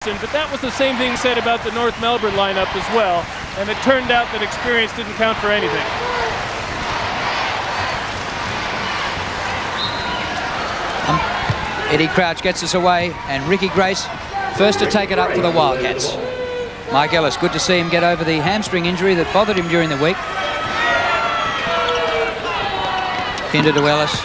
But that was the same thing said about the North Melbourne lineup as well, and it turned out that experience didn't count for anything. Eddie Crouch gets us away, and Ricky Grace first to take it up for the Wildcats. Mike Ellis, good to see him get over the hamstring injury that bothered him during the week. Pinder to Ellis.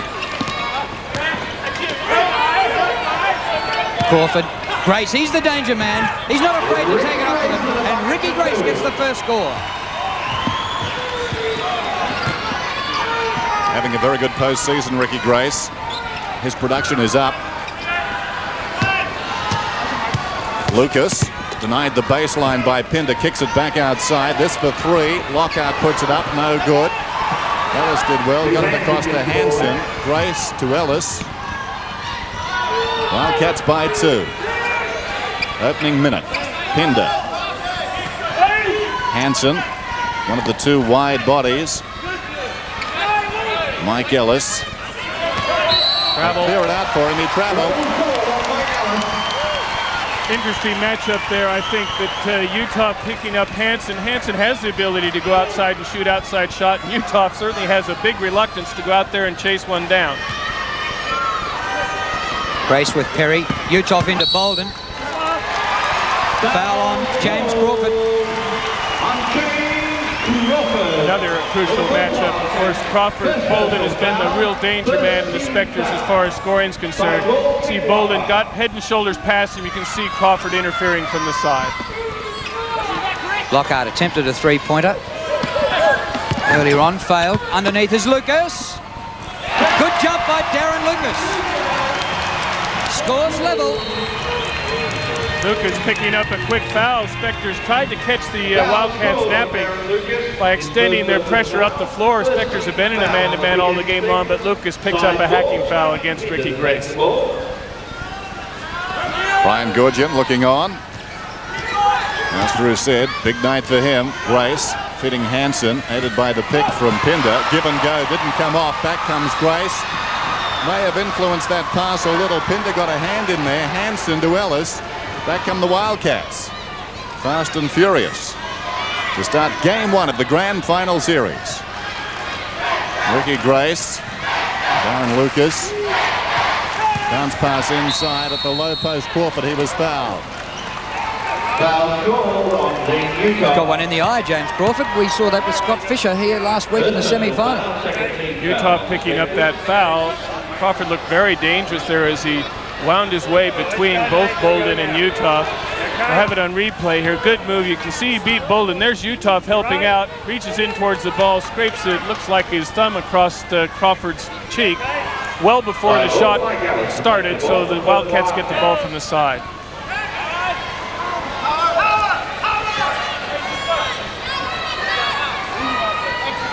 Crawford. Grace, he's the danger man. He's not afraid to take it up with him. And Ricky Grace gets the first score. Having a very good postseason, Ricky Grace. His production is up. Lucas denied the baseline by Pinder, kicks it back outside. This for three. Lockhart puts it up, no good. Ellis did well, got it across to Hanson. Grace to Ellis. Wildcats by 2. Opening minute. Pinder. Hanson, one of the 2 wide bodies. Mike Ellis. Travel. Clear it out for him. He traveled. Interesting matchup there. I think that Utah picking up Hanson. Hanson has the ability to go outside and shoot outside shot. And Utah certainly has a big reluctance to go out there and chase one down. Grace with Perry. Utah into Bolden. Foul on James Crawford. Another crucial matchup. Of course, Bolden has been the real danger man in the Spectres as far as scoring is concerned. See, Bolden got head and shoulders past him. You can see Crawford interfering from the side. Lockhart attempted a three-pointer. Earlier on, failed. Underneath is Lucas. Good jump by Darren Lucas. Scores level. Lucas picking up a quick foul. Spectres tried to catch the Wildcats napping by extending their pressure up the floor. Spectres have been in a man-to-man all the game long, but Lucas picks up a hacking foul against Ricky Grace. Brian Goodgeon looking on. As Drew said, big night for him. Grace feeding Hanson, aided by the pick from Pinder. Give and go, didn't come off. Back comes Grace. May have influenced that pass a little. Pinder got a hand in there. Hanson to Ellis. Back come the Wildcats. Fast and furious to start game 1 of the grand final series. Ricky Grace. Darren Lucas. Bounce pass inside at the low post. Crawford, he was fouled. Got one in the eye, James Crawford. We saw that with Scott Fisher here last week in the semi-final. Utah picking up that foul. Crawford looked very dangerous there as he wound his way between both Bolden and Utah. I have it on replay here. Good move. You can see he beat Bolden. There's Utah helping out. Reaches in towards the ball. Scrapes it. Looks like his thumb across Crawford's cheek well before the shot started. So the Wildcats get the ball from the side.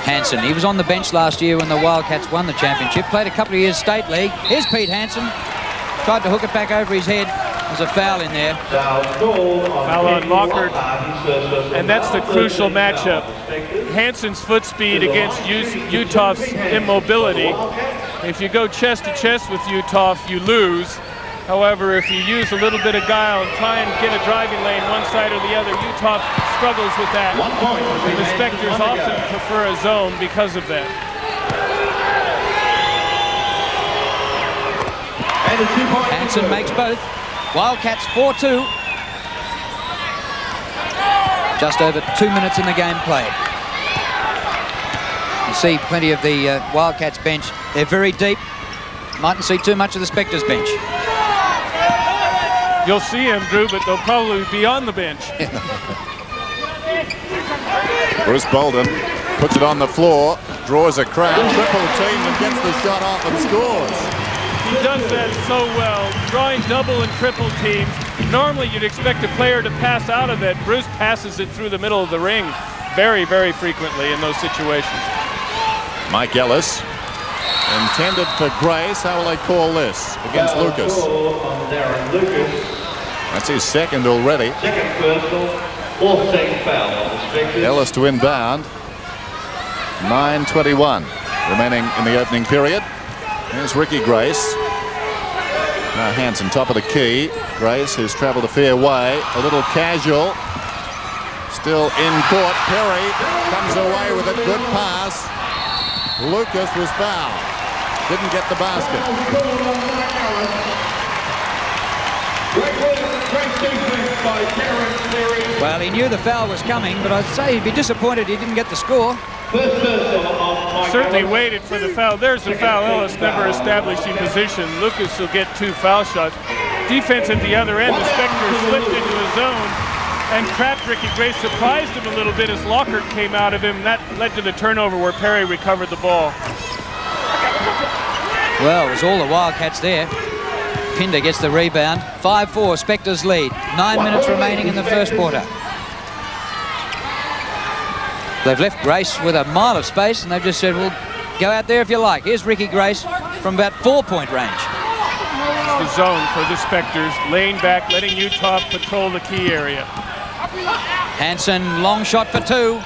Hanson, he was on the bench last year when the Wildcats won the championship. Played a couple of years state league. Here's Pete Hanson. Tried to hook it back over his head. There's a foul in there. Foul on Mockert. And that's the crucial matchup. Hanson's foot speed against Utah's immobility. If you go chest to chest with Utah, you lose. However, if you use a little bit of guile and try and get a driving lane one side or the other, Utah struggles with that. The Spectres often prefer a zone because of that. Hanson makes both. Wildcats 4-2. Just over 2 minutes in the game played. You see plenty of the Wildcats bench. They're very deep. Mightn't see too much of the Spectres bench. You'll see him, Drew, but they'll probably be on the bench. Bruce Bolden puts it on the floor, draws a crowd, triple team and gets the shot off and scores. He does that so well, drawing double and triple teams. Normally you'd expect a player to pass out of it. Bruce passes it through the middle of the ring very, very frequently in those situations. Mike Ellis, intended for Grace. How will they call this against Lucas? That's his second already. Second personal or second foul. Ellis to inbound. 9:21 remaining in the opening period. Here's Ricky Grace. Now Hansen, top of the key. Grace, who's travelled a fair way, a little casual. Still in court. Perry comes away with a good pass. Lucas was fouled. Didn't get the basket. Well, he knew the foul was coming, but I'd say he'd be disappointed he didn't get the score. Certainly waited for the foul. There's the foul. Ellis never establishing position. Lucas will get 2 foul shots. Defense at the other end. The Spectres slipped into his zone and trapped Ricky Grace. Surprised him a little bit as Lockhart came out of him. That led to the turnover where Perry recovered the ball. Well, it was all the Wildcats there. Pinder gets the rebound. 5-4, Spectres lead. 9 minutes remaining in the first quarter. They've left Grace with a mile of space, and they've just said, well, go out there if you like. Here's Ricky Grace from about 4-point range. The zone for the Spectres. Lane back, letting Utah patrol the key area. Hansen, long shot for 2.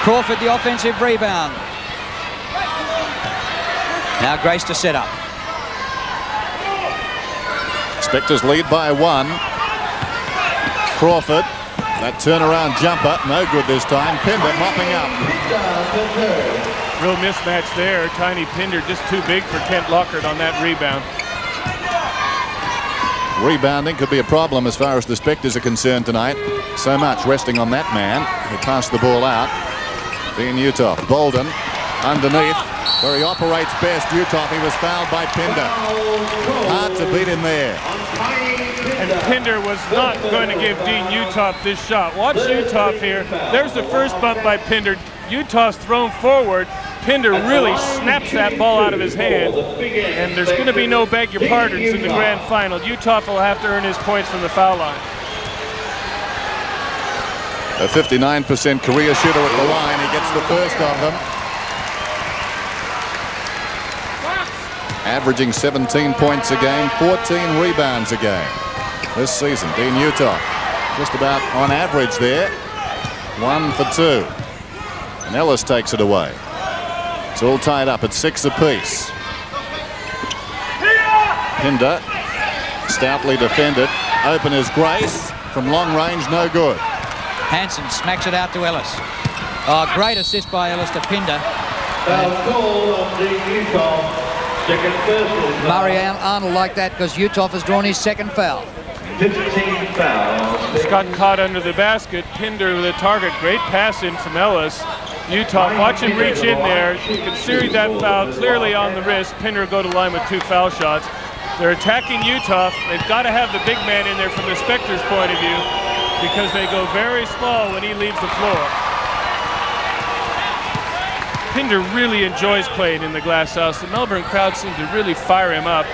Crawford, the offensive rebound. Now Grace to set up. Spectres lead by 1. Crawford, that turnaround jumper, no good this time. Pinder mopping up. Real mismatch there. Tiny Pinder just too big for Kent Lockhart on that rebound. Rebounding could be a problem as far as the Spectres are concerned tonight. So much resting on that man who passed the ball out. Being Utah. Bolden underneath where he operates best. Utah, he was fouled by Pinder. Hard to beat him there. And Pinder was not going to give Dean Utah this shot. Watch Utah here. There's the first bump by Pinder. Utah's thrown forward. Pinder really snaps that ball out of his hand. And there's going to be no beg your pardons in the grand final. Utah will have to earn his points from the foul line. A 59% career shooter at the line. He gets the first of them. Averaging 17 points a game, 14 rebounds a game this season. Dean Utah just about on average there. 1 for 2. And Ellis takes it away. It's all tied up at 6 apiece. Pinder stoutly defended. Open is Grace. From long range, no good. Hansen smacks it out to Ellis. Oh, great assist by Ellis to Pinder. Murray Arnold like that because Utah has drawn his second foul. 15 fouls. Just got caught under the basket. Pinder with a target. Great pass in from Ellis. Utah, watch him reach in there. You can see that foul clearly on the wrist. Pinder go to line with 2 foul shots. They're attacking Utah. They've got to have the big man in there from the Spectres' point of view because they go very small when he leaves the floor. Pinder really enjoys playing in the glass house. The Melbourne crowd seems to really fire him up.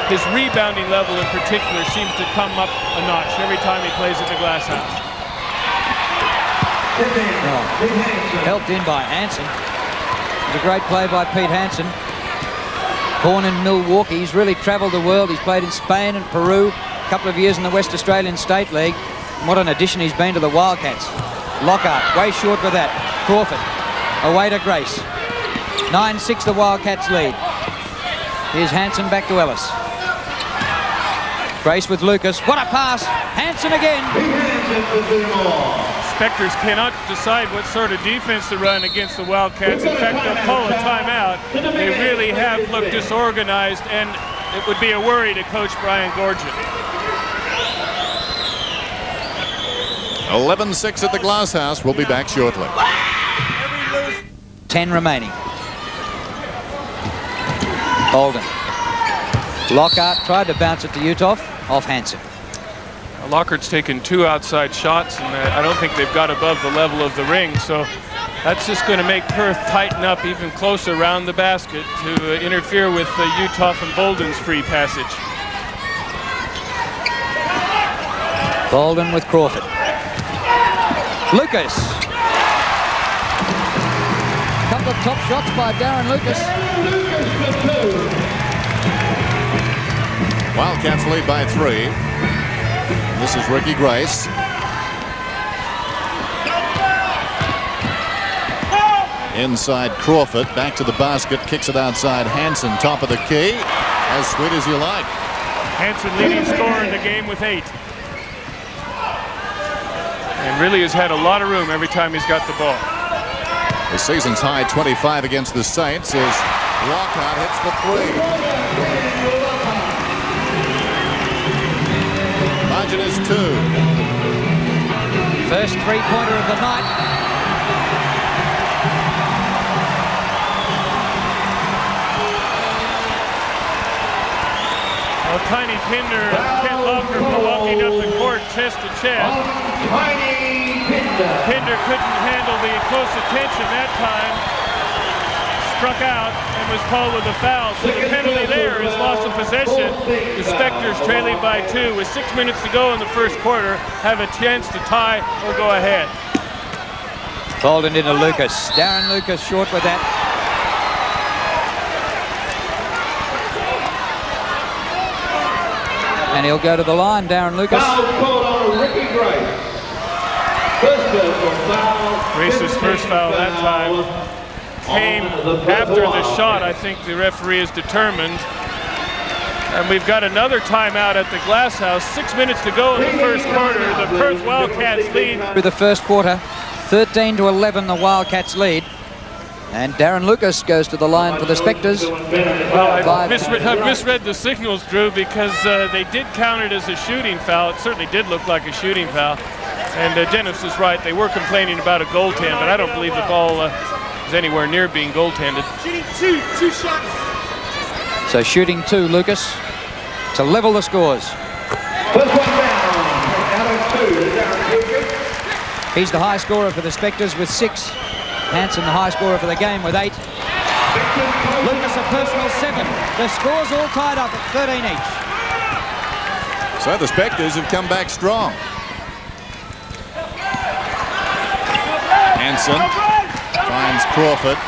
His rebounding level in particular seems to come up a notch every time he plays at the glass house. Helped in by Hansen. It was a great play by Pete Hansen. Born in Milwaukee, he's really travelled the world. He's played in Spain and Peru, a couple of years in the West Australian State League. What an addition he's been to the Wildcats. Lockhart, way short with that. Crawford, away to Grace. 9-6 the Wildcats lead. Here's Hansen back to Ellis. Grace with Lucas. What a pass. Hansen again. Spectres cannot decide what sort of defense to run against the Wildcats. In fact, they'll call a timeout. They really have looked disorganized, and it would be a worry to coach Brian Gorgian. 11-6 at the Glass House. We'll be back shortly. 10 remaining. Bolden. Lockhart tried to bounce it to Utah, off Hansen. Lockhart's taken 2 outside shots, and I don't think they've got above the level of the ring, so that's just going to make Perth tighten up even closer around the basket to interfere with Utah and Bolden's free passage. Bolden with Crawford. Lucas. Couple of top shots by Darren Lucas. Wildcats lead by 3. This is Ricky Grace. Inside Crawford, back to the basket, kicks it outside Hansen, top of the key. As sweet as you like. Hansen leading scorer in the game with 8. And really has had a lot of room every time he's got the ball. The season's high 25 against the Saints as Lockhart hits for 3. Margin is 2. First three-pointer of the night. Well, Tiny Pinder and Ken Locker walking up the court chest to chest. Pinder couldn't handle the close attention that time. Struck out and was called with a foul. So the penalty there is loss of possession. The Spectres trailing by 2 with 6 minutes to go in the first quarter have a chance to tie or go ahead. Bolden into Lucas. Darren Lucas short with that. And he'll go to the line, Darren Lucas. Foul called on Ricky Grace. First personal foul. Grace's first foul that time came after the shot. I think the referee is determined. And we've got another timeout at the Glass House. 6 minutes to go in the first quarter. The Perth Wildcats lead. Through the first quarter, 13-11 the Wildcats lead. And Darren Lucas goes to the line for the Spectres. Well, I've misread the signals, Drew, because they did count it as a shooting foul. It certainly did look like a shooting foul. And Dennis is right. They were complaining about a goaltend, but I don't believe the ball is anywhere near being goaltended. Shooting two shots. So shooting 2, Lucas, to level the scores. First one down. Out of 2. Darren Lucas. He's the high scorer for the Spectres with 6. Hansen, the high scorer for the game, with 8. Lucas, a personal 7. The score's all tied up at 13 each. So the Spectres have come back strong. Hansen finds Crawford,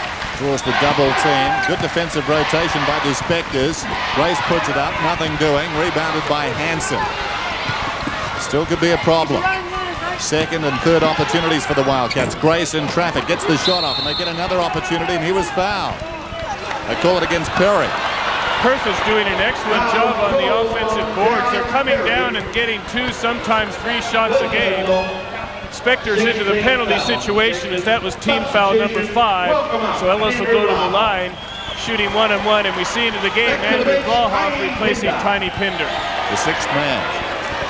draws the double team. Good defensive rotation by the Spectres. Grace puts it up, nothing doing. Rebounded by Hansen. Still could be a problem. Second and third opportunities for the Wildcats. Grace in traffic, gets the shot off, and they get another opportunity, and he was fouled. They call it against Perry. Perth is doing an excellent job on the offensive boards. They're coming down and getting 2, sometimes 3 shots a game. Spectres into the penalty situation as that was team foul number 5. So Ellis will go to the line, shooting 1-on-1, and we see into the game Andrew Blauhoff replacing Tiny Pinder. The 6th man.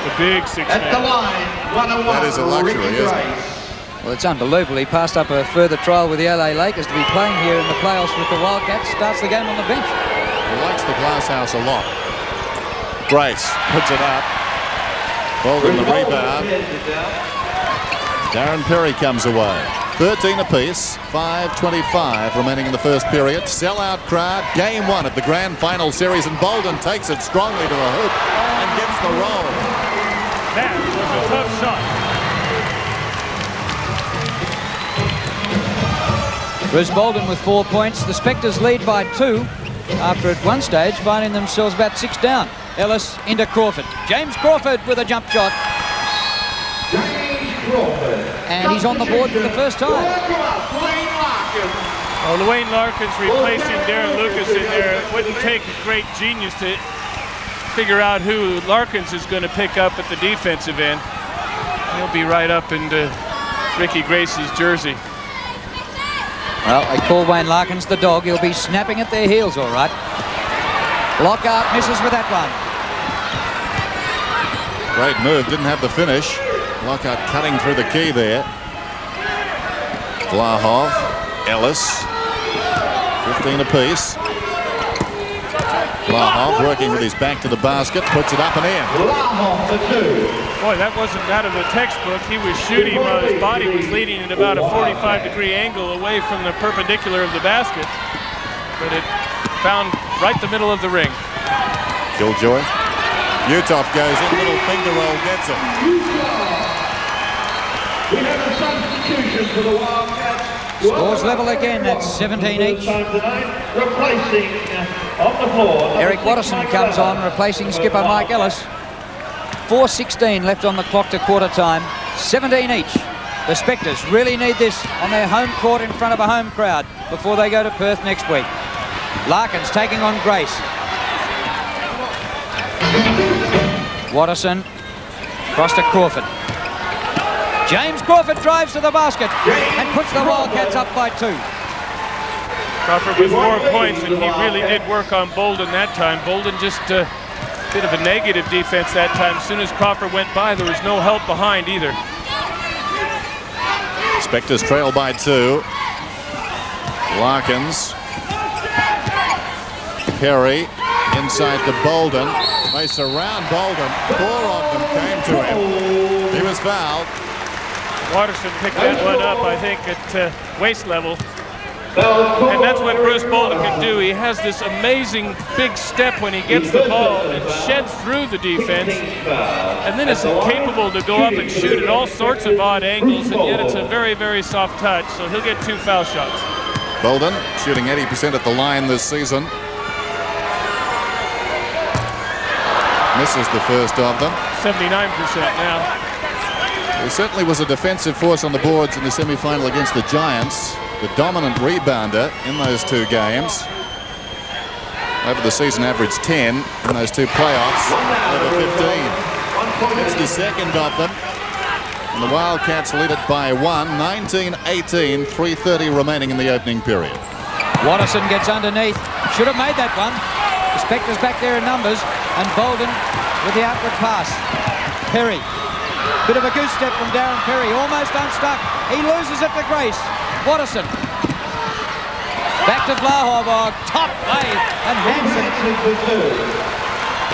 The big 6th At the man. line, 1-on-1. That is a luxury, Ricky isn't Grace. it? Well, it's unbelievable. He passed up a further trial with the LA Lakers to be playing here in the playoffs with the Wildcats. Starts the game on the bench. He likes the Glass House a lot. Grace puts it up. Bolden the rebound. Darren Perry comes away. 13 apiece, 5:25 remaining in the first period. Sellout crowd, game 1 of the grand final series, and Bolden takes it strongly to the hoop and gets the roll. That was a tough shot. Bruce Bolden with 4 points. The Spectres lead by 2 after at one stage finding themselves about 6 down. Ellis into Crawford. James Crawford with a jump shot. And he's on the board for the first time. Well, Dwayne Larkins replacing Darren Lucas in there. It wouldn't take a great genius to figure out who Larkins is going to pick up at the defensive end. He'll be right up into Ricky Grace's jersey. Well, they call Wayne Larkins the dog. He'll be snapping at their heels, all right. Lockhart misses with that one. Great move, didn't have the finish. Lockhart cutting through the key there. Vlahov, Ellis, 15 apiece. Vlahov working with his back to the basket, puts it up and in. Boy, that wasn't out of the textbook. He was shooting while his body was leading at about a 45-degree angle away from the perpendicular of the basket. But it found right the middle of the ring. Killjoy. Uthoff goes in, little finger roll, gets it. We have a substitution for the Wildcats. Scores level again, that's 17 each. Replacing on the floor. Eric Watterson comes on, replacing skipper Mike Ellis. 4:16 left on the clock to quarter time, 17 each. The Spectres really need this on their home court in front of a home crowd before they go to Perth next week. Larkins taking on Grace. Watterson, across to Crawford. James Crawford drives to the basket and puts the Wildcats up by 2. Crawford with 4 points, and he really did work on Bolden that time. Bolden just a bit of a negative defense that time. As soon as Crawford went by, there was no help behind either. Spectres trail by 2. Larkins. Perry inside to Bolden. They surround Bolden. 4 of them came to him. He was fouled. Watterson picked that one up, I think, at waist level. And that's what Bruce Bolden can do. He has this amazing big step when he gets the ball and sheds through the defense, and then is capable to go up and shoot at all sorts of odd angles, and yet it's a very, very soft touch, so he'll get 2 foul shots. Bolden shooting 80% at the line this season. Misses the first of them. 79% now. He certainly was a defensive force on the boards in the semi-final against the Giants. The dominant rebounder in those 2 games. Over the season averaged 10 in those 2 playoffs, over 15. It's the second of them. And the Wildcats lead it by 1, 19-18, 3:30 remaining in the opening period. Watterson gets underneath. Should have made that one. The Spectres back there in numbers. And Bolden with the outward pass. Perry. Bit of a goose step from Darren Perry. Almost unstuck. He loses it to Grace. Watterson. Back to Vlahov. Top play. And Hansen.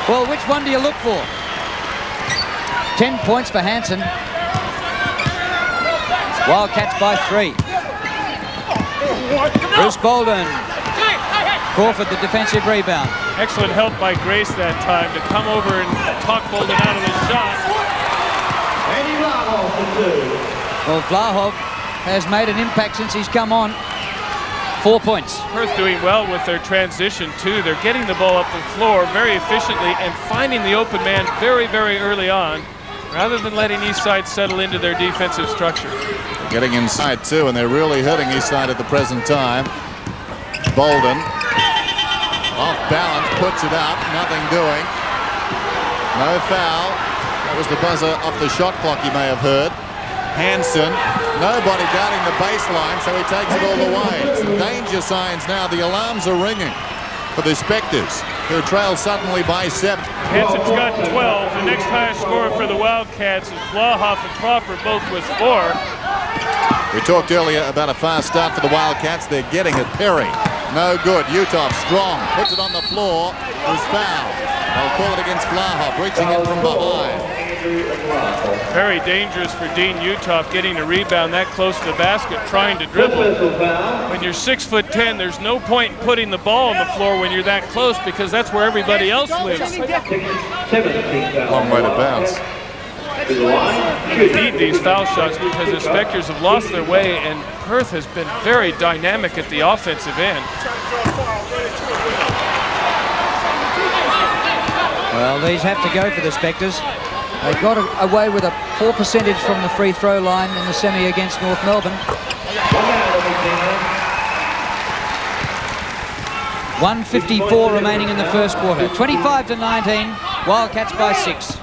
Well, which one do you look for? 10 points for Hansen. Wildcats by 3. Bruce Bolden. Crawford, the defensive rebound. Excellent help by Grace that time to come over and talk Bolden out of his shot. Well, Vlahov has made an impact since he's come on. 4 points. Perth doing well with their transition, too. They're getting the ball up the floor very efficiently and finding the open man very, very early on, rather than letting Eastside settle into their defensive structure. Getting inside, too, and they're really hurting Eastside at the present time. Bolden. Off balance, puts it up, nothing doing. No foul. That was the buzzer off the shot clock you may have heard. Hansen, nobody guarding the baseline, so he takes it all away. Some danger signs now. The alarms are ringing for the Spectres, who trail suddenly by 7. Hansen's got 12. The next highest scorer for the Wildcats is Vlahoff and Crawford, both with 4. We talked earlier about a fast start for the Wildcats. They're getting it. Perry, no good. Utah strong, puts it on the floor, was fouled. They'll call it against Vlahoff, reaching in from behind. Very dangerous for Dean Utah getting a rebound that close to the basket, trying to dribble. When you're 6'10", there's no point in putting the ball on the floor when you're that close, because that's where everybody else lives. Long way to bounce. You need these foul shots because the Spectres have lost their way, and Perth has been very dynamic at the offensive end. Well, these have to go for the Spectres. They got away with a poor percentage from the free throw line in the semi against North Melbourne. 1:54 remaining in the first quarter. 25-19, Wildcats by 6.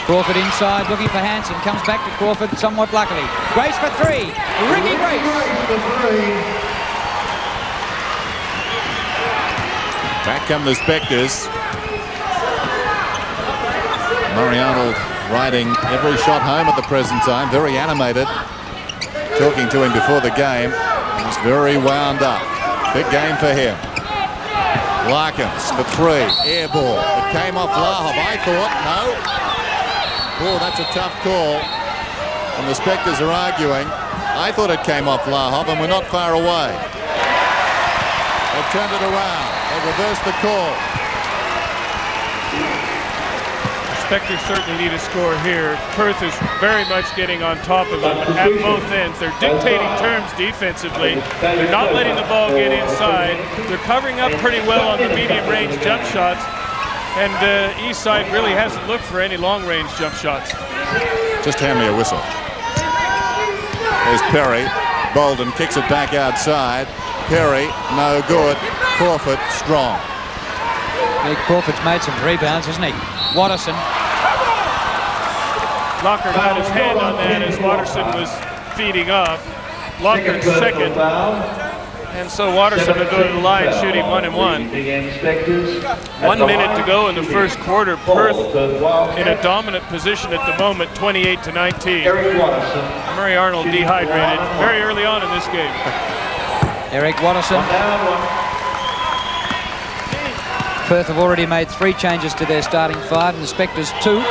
Crawford inside, looking for Hansen. Comes back to Crawford, somewhat luckily. Grace for 3. Ricky Grace. Back come the Spectres. Murray Arnold riding every shot home at the present time. Very animated. Talking to him before the game. He's very wound up. Big game for him. Larkins for 3. Air ball. It came off Vlahoff. I thought, no. Oh, that's a tough call. And the Spectres are arguing. I thought it came off Vlahoff, and we're not far away. They've turned it around. They've reversed the call. The Spectres certainly need a score here. Perth is very much getting on top of them at both ends. They're dictating terms defensively. They're not letting the ball get inside. They're covering up pretty well on the medium-range jump shots. And Eastside really hasn't looked for any long-range jump shots. Just hand me a whistle. There's Perry. Bolden kicks it back outside. Perry, no good. Crawford strong. Big Crawford's made some rebounds, hasn't he? Watterson. Lockhart had his hand on that as Watterson was feeding off. Lockhart's second. And so Watterson will go to the line shooting 1 and 1. 1 minute to go in the first quarter. Perth in a dominant position at the moment, 28-19. Murray Arnold dehydrated very early on in this game. Eric Watterson. Perth have already made 3 changes to their starting 5 and the Spectres 2.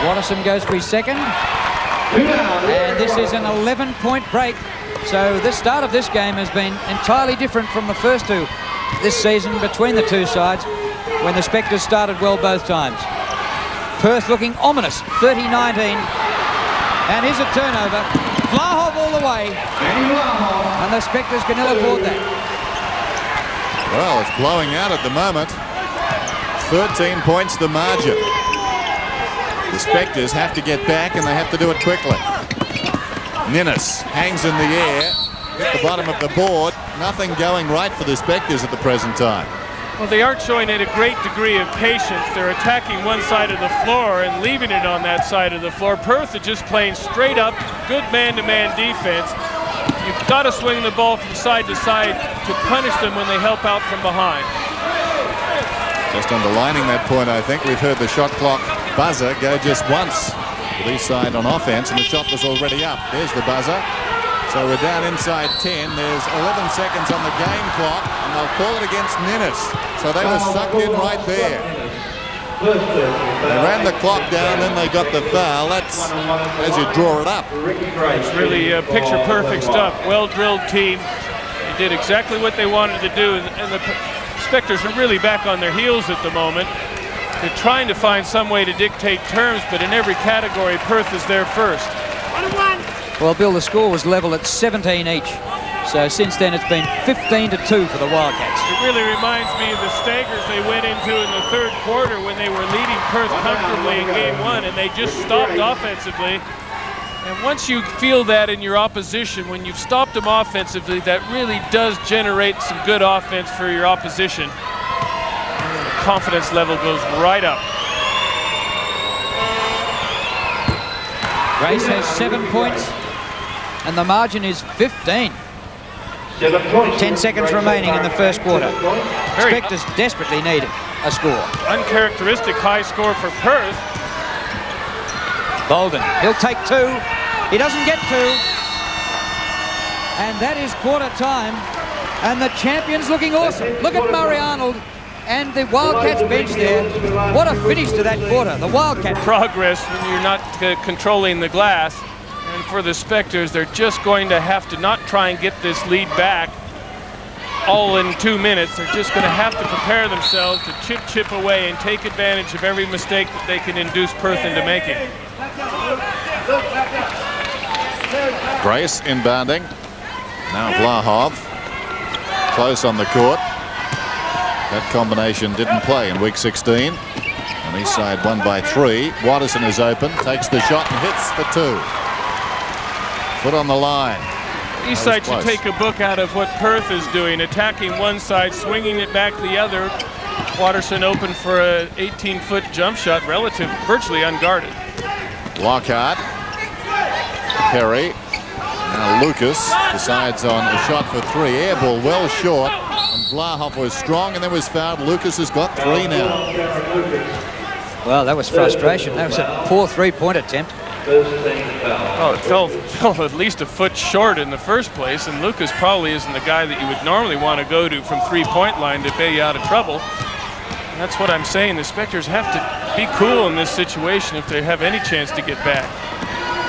Watterson goes for his second. And this is an 11-point break. So the start of this game has been entirely different from the first 2 this season between the 2 sides when the Spectres started well both times. Perth looking ominous, 30-19. And here's a turnover. Vlahov all the way. And the Spectres can ill afford that. Well, it's blowing out at the moment. 13 points the margin. The Spectres have to get back and they have to do it quickly. Ninnis hangs in the air at the bottom of the board. Nothing going right for the Spectres at the present time. Well, they aren't showing it a great degree of patience. They're attacking one side of the floor and leaving it on that side of the floor. Perth are just playing straight up, good man-to-man defense. You've got to swing the ball from side to side to punish them when they help out from behind. Just underlining that point, I think we've heard the shot clock buzzer go just once. The Eastside on offense, and the shot was already up. There's the buzzer. So we're down inside 10. There's 11 seconds on the game clock, and they'll call it against Ninnis. So they were sucked in right there. They ran the clock down, then they got the foul. That's as you draw it up. It's really picture-perfect stuff. Well-drilled team. They did exactly what they wanted to do, and the Spectres are really back on their heels at the moment. They're trying to find some way to dictate terms, but in every category, Perth is there first. Well, Bill, the score was level at 17 each. So since then, it's been 15-2 for the Wildcats. It really reminds me of the staggers they went into in the third quarter when they were leading Perth comfortably in game 1, and they just stopped offensively. And once you feel that in your opposition, when you've stopped them offensively, that really does generate some good offense for your opposition. Confidence level goes right up. Grace has 7 points, and the margin is 15. 10 seconds remaining in the first quarter. Spectres desperately need a score. Uncharacteristic high score for Perth. Bolden, he'll take 2. He doesn't get 2. And that is quarter time. And the champions looking awesome. Look at Murray Arnold and the Wildcats bench there. What a finish to that quarter. The Wildcats. Progress when you're not controlling the glass. And for the Spectres, they're just going to have to not try and get this lead back all in 2 minutes. They're just going to have to prepare themselves to chip away and take advantage of every mistake that they can induce Perth into making. Grace inbounding. Now Vlahov close on the court. That combination didn't play in week 16. And Eastside won by 3. Watterson is open, takes the shot and hits for 2. Foot on the line. Eastside should take a book out of what Perth is doing, attacking one side, swinging it back the other. Watterson open for an 18-foot jump shot, virtually unguarded. Lockhart. Perry. Now Lucas decides on a shot for 3. Air ball well short. And Vlahov was strong and then was fouled. Lucas has got 3 now. Well, that was frustration. That was a poor 3-point attempt. Oh, it fell at least a foot short in the first place, and Lucas probably isn't the guy that you would normally want to go to from 3-point line to bail you out of trouble. And that's what I'm saying. The Spectres have to be cool in this situation if they have any chance to get back.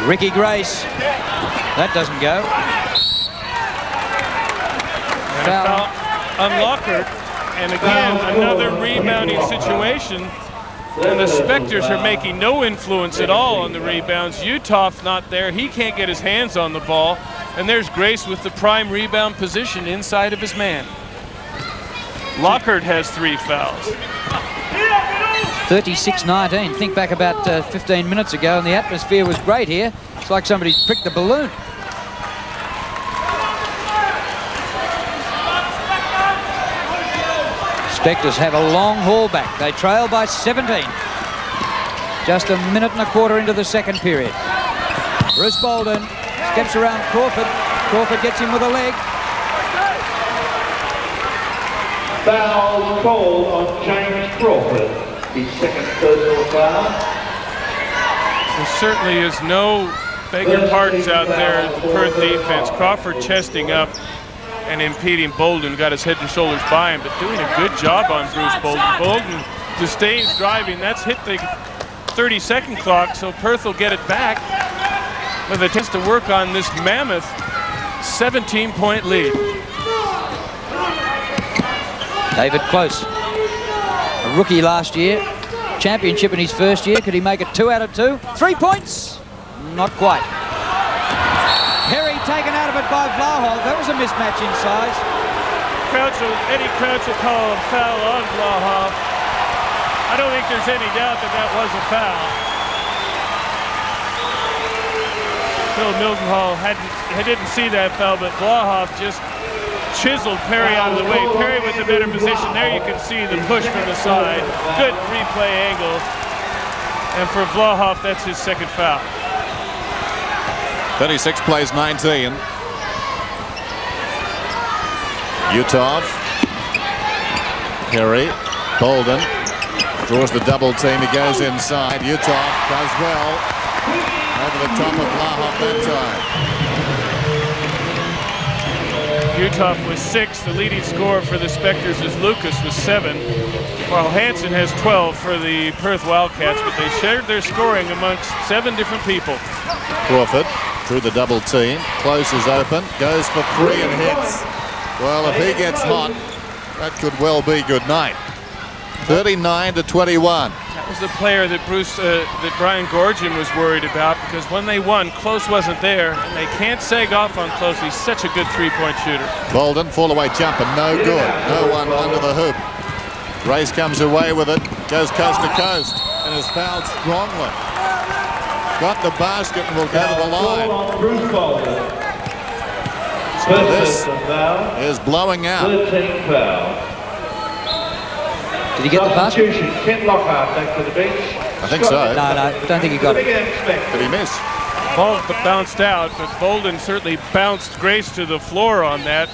Ricky Grace. That doesn't go. And a foul on Lockhart. And again, another rebounding situation. And the Spectres are making no influence at all on the rebounds. Uthoff's not there. He can't get his hands on the ball. And there's Grace with the prime rebound position inside of his man. Lockhart has 3 fouls. 36-19. Think back about 15 minutes ago, and the atmosphere was great here. It's like somebody pricked the balloon. Spectres have a long haul back. They trail by 17. Just a minute and a quarter into the second period. Bruce Bolden steps around Crawford. Crawford gets him with a leg. Foul called on James Crawford. His second personal foul. There certainly is no begging pardons out there at the Perth defense. Crawford chesting up and impeding Bolden, got his head and shoulders by him, but doing a good job on Bruce Bolden. Bolden sustains driving. That's hit the 30-second clock, so Perth will get it back with a chance to work on this mammoth 17-point lead. David Close, a rookie last year, championship in his first year. Could he make it 2 out of 2? 3 points? Not quite. Perry taken out of it by Vlahov. That was a mismatch in size. Eddie Crouch will call a foul on Vlahov. I don't think there's any doubt that that was a foul. Phil Mildenhall didn't see that foul, but Vlahov just chiseled Perry out of the way. Perry with the better position. There you can see the push from the side. Good replay angle. And for Vlahov, that's his second foul. 36 plays 19. Utah. Perry. Bolden. Draws the double team. He goes inside. Utah does well. Over the top of Vlahov that time. Utah was 6. The leading scorer for the Spectres is Lucas with 7, while Hansen has 12 for the Perth Wildcats, but they shared their scoring amongst 7 different people. Crawford through the double team. Close is open. Goes for 3 and hits. Well, if he gets hot, that could well be good night. 39-21. That was the player that Brian Gorgian was worried about, because when they won, Close wasn't there, and they can't sag off on Close. He's such a good three-point shooter. Bolden, fall-away jumper, no good. No one under the hoop. Race comes away with it, goes coast to coast, and is fouled strongly. Got the basket and will go to the line. So this is blowing out. 13 foul. Did he get the basket? Ken Lockhart back to the bench. I think so. No, don't think he got it. Did he miss? Ball bounced out, but Bolden certainly bounced Grace to the floor on that.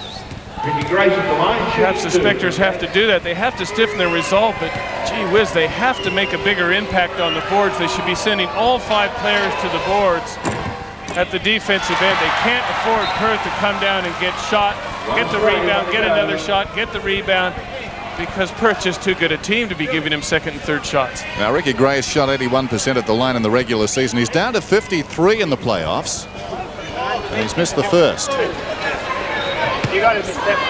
Perhaps the Spectres have to do that. They have to stiffen their resolve, but gee whiz, they have to make a bigger impact on the boards. They should be sending all 5 players to the boards at the defensive end. They can't afford Perth to come down and get shot, get the rebound, get another shot, get the rebound, because Perth's just too good a team to be giving him second and third shots. Now, Ricky Grace shot 81% at the line in the regular season. He's down to 53 in the playoffs, and he's missed the first. He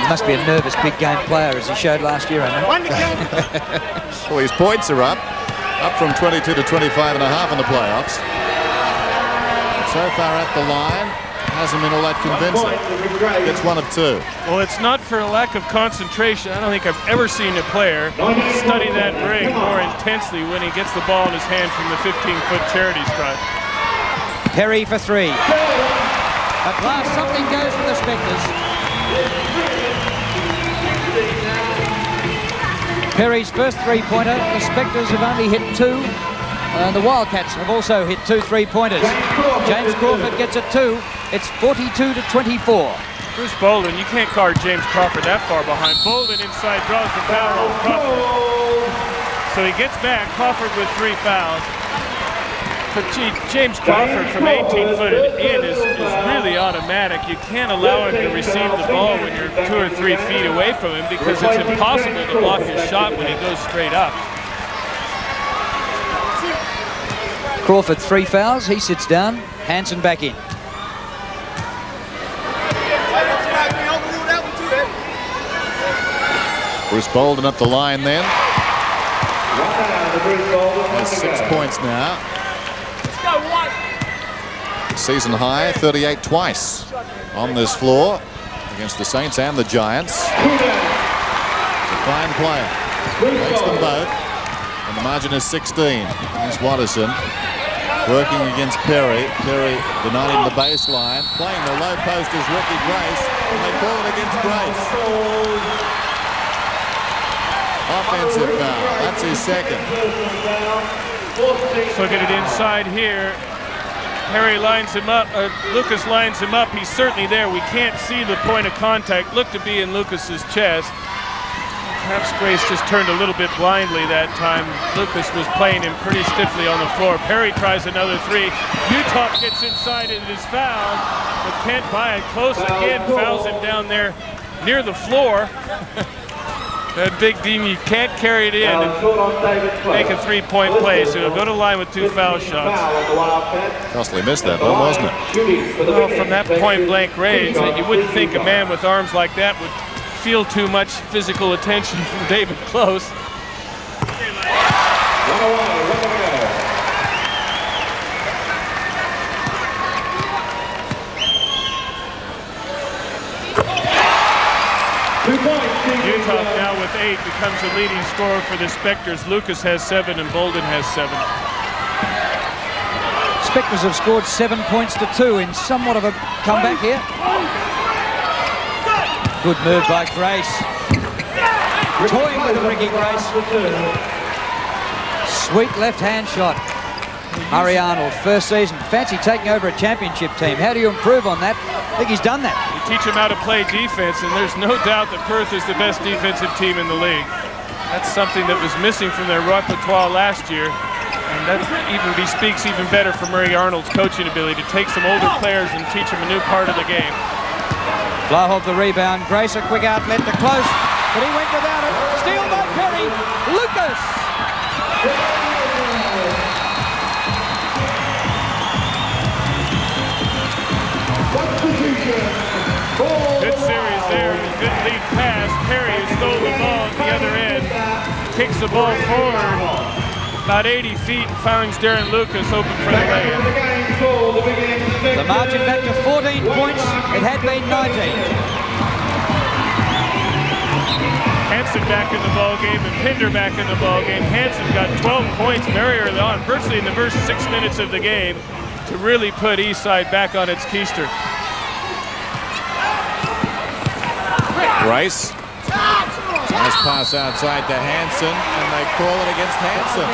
must be a nervous big game player, as he showed last year, I know. Well, his points are up from 22 to 25 and a half in the playoffs. So far at the line, hasn't been all that convincing. Gets 1 of 2. Well, it's not for a lack of concentration. I don't think I've ever seen a player study that ring more intensely when he gets the ball in his hand from the 15-foot charity stripe. Perry for 3. At last, something goes for the Spectres. Perry's first three-pointer. The Spectres have only hit 2. The Wildcats have also hit 2 3-pointers. James Crawford gets it 2. It's 42-24. Bruce Bolden, you can't guard James Crawford that far behind. Bolden inside draws the foul on Crawford. So he gets back. Crawford with 3 fouls. But gee, James Crawford from 18 foot in is really automatic. You can't allow him to receive the ball when you're 2 or 3 feet away from him, because it's impossible to block his shot when he goes straight up. Crawford 3 fouls. He sits down. Hansen back in. Bruce Bolden at the line then. Has 6 points now. Season high, 38 twice on this floor against the Saints and the Giants. He's a fine player. Makes them both. And the margin is 16. Here's Watterson working against Perry. Perry denied him the baseline. Playing the low post is Ricky Grace, and they call it against Grace. Offensive foul. That's his second. Look at it inside here. Harry lines him up, Lucas lines him up. He's certainly there. We can't see the point of contact. Looked to be in Lucas's chest. Perhaps Grace just turned a little bit blindly that time. Lucas was playing him pretty stiffly on the floor. Perry tries another three. Utah gets inside and is fouled, but can't buy it close again. Fouls him down there near the floor. That big Dean, you can't carry it in and make a three-point play, so he'll go to the line with 2 foul shots. Costly missed that one, wasn't it? Well, from that point-blank range, you wouldn't think a man with arms like that would feel too much physical attention from David Close. Utah now with 8 becomes the leading scorer for the Spectres. Lucas has 7 and Bolden has 7. Spectres have scored 7 points to 2 in somewhat of a comeback here. Good move by Grace. Toying with Ricky Grace. Sweet left-hand shot. Murray Arnold, first season. Fancy taking over a championship team. How do you improve on that? I think he's done that. You teach him how to play defense, and there's no doubt that Perth is the best defensive team in the league. That's something that was missing from their repertoire last year, and that speaks even better for Murray Arnold's coaching ability to take some older players and teach them a new part of the game. Flahoff the rebound. Grace a quick outlet to Close, but he went without it. Steal by Perry. Lucas. Good series there. Good lead pass. Perry stole the ball at the other end. Kicks the ball forward about 80 feet and finds Darren Lucas open for the lay-in. The margin back to 14 points. It had been 19. Hansen back in the ball game and Pinder back in the ball game. Hansen got 12 points very early on, virtually in the first 6 minutes of the game, to really put Eastside back on its keister. Grace. Nice pass outside to Hansen, and they call it against Hansen.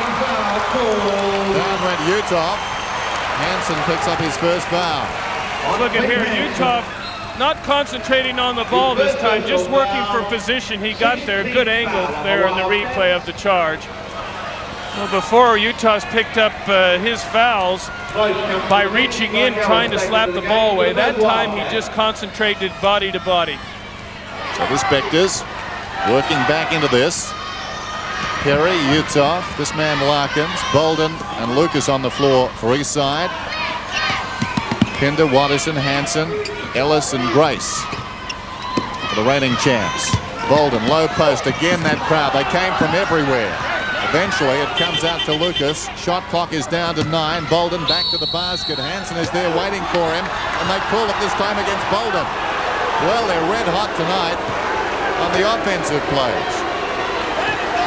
Down went Utah. Hansen picks up his first foul. Look at here, Utah not concentrating on the ball this time, just working for position. He got there, good angle there in the replay of the charge. Well, before Utah's picked up his fouls by reaching in, trying to slap the ball away. That time he just concentrated body to body. So the Spectres working back into this. Perry, Utah, this man Larkins, Bolden and Lucas on the floor for Eastside. Pinder, Watterson, Hansen, Ellis and Grace for the reigning champs. Bolden, low post, again that crowd. They came from everywhere. Eventually it comes out to Lucas. Shot clock is down to 9. Bolden back to the basket. Hansen is there waiting for him, and they call it this time against Bolden. Well, they're red hot tonight on the offensive plays.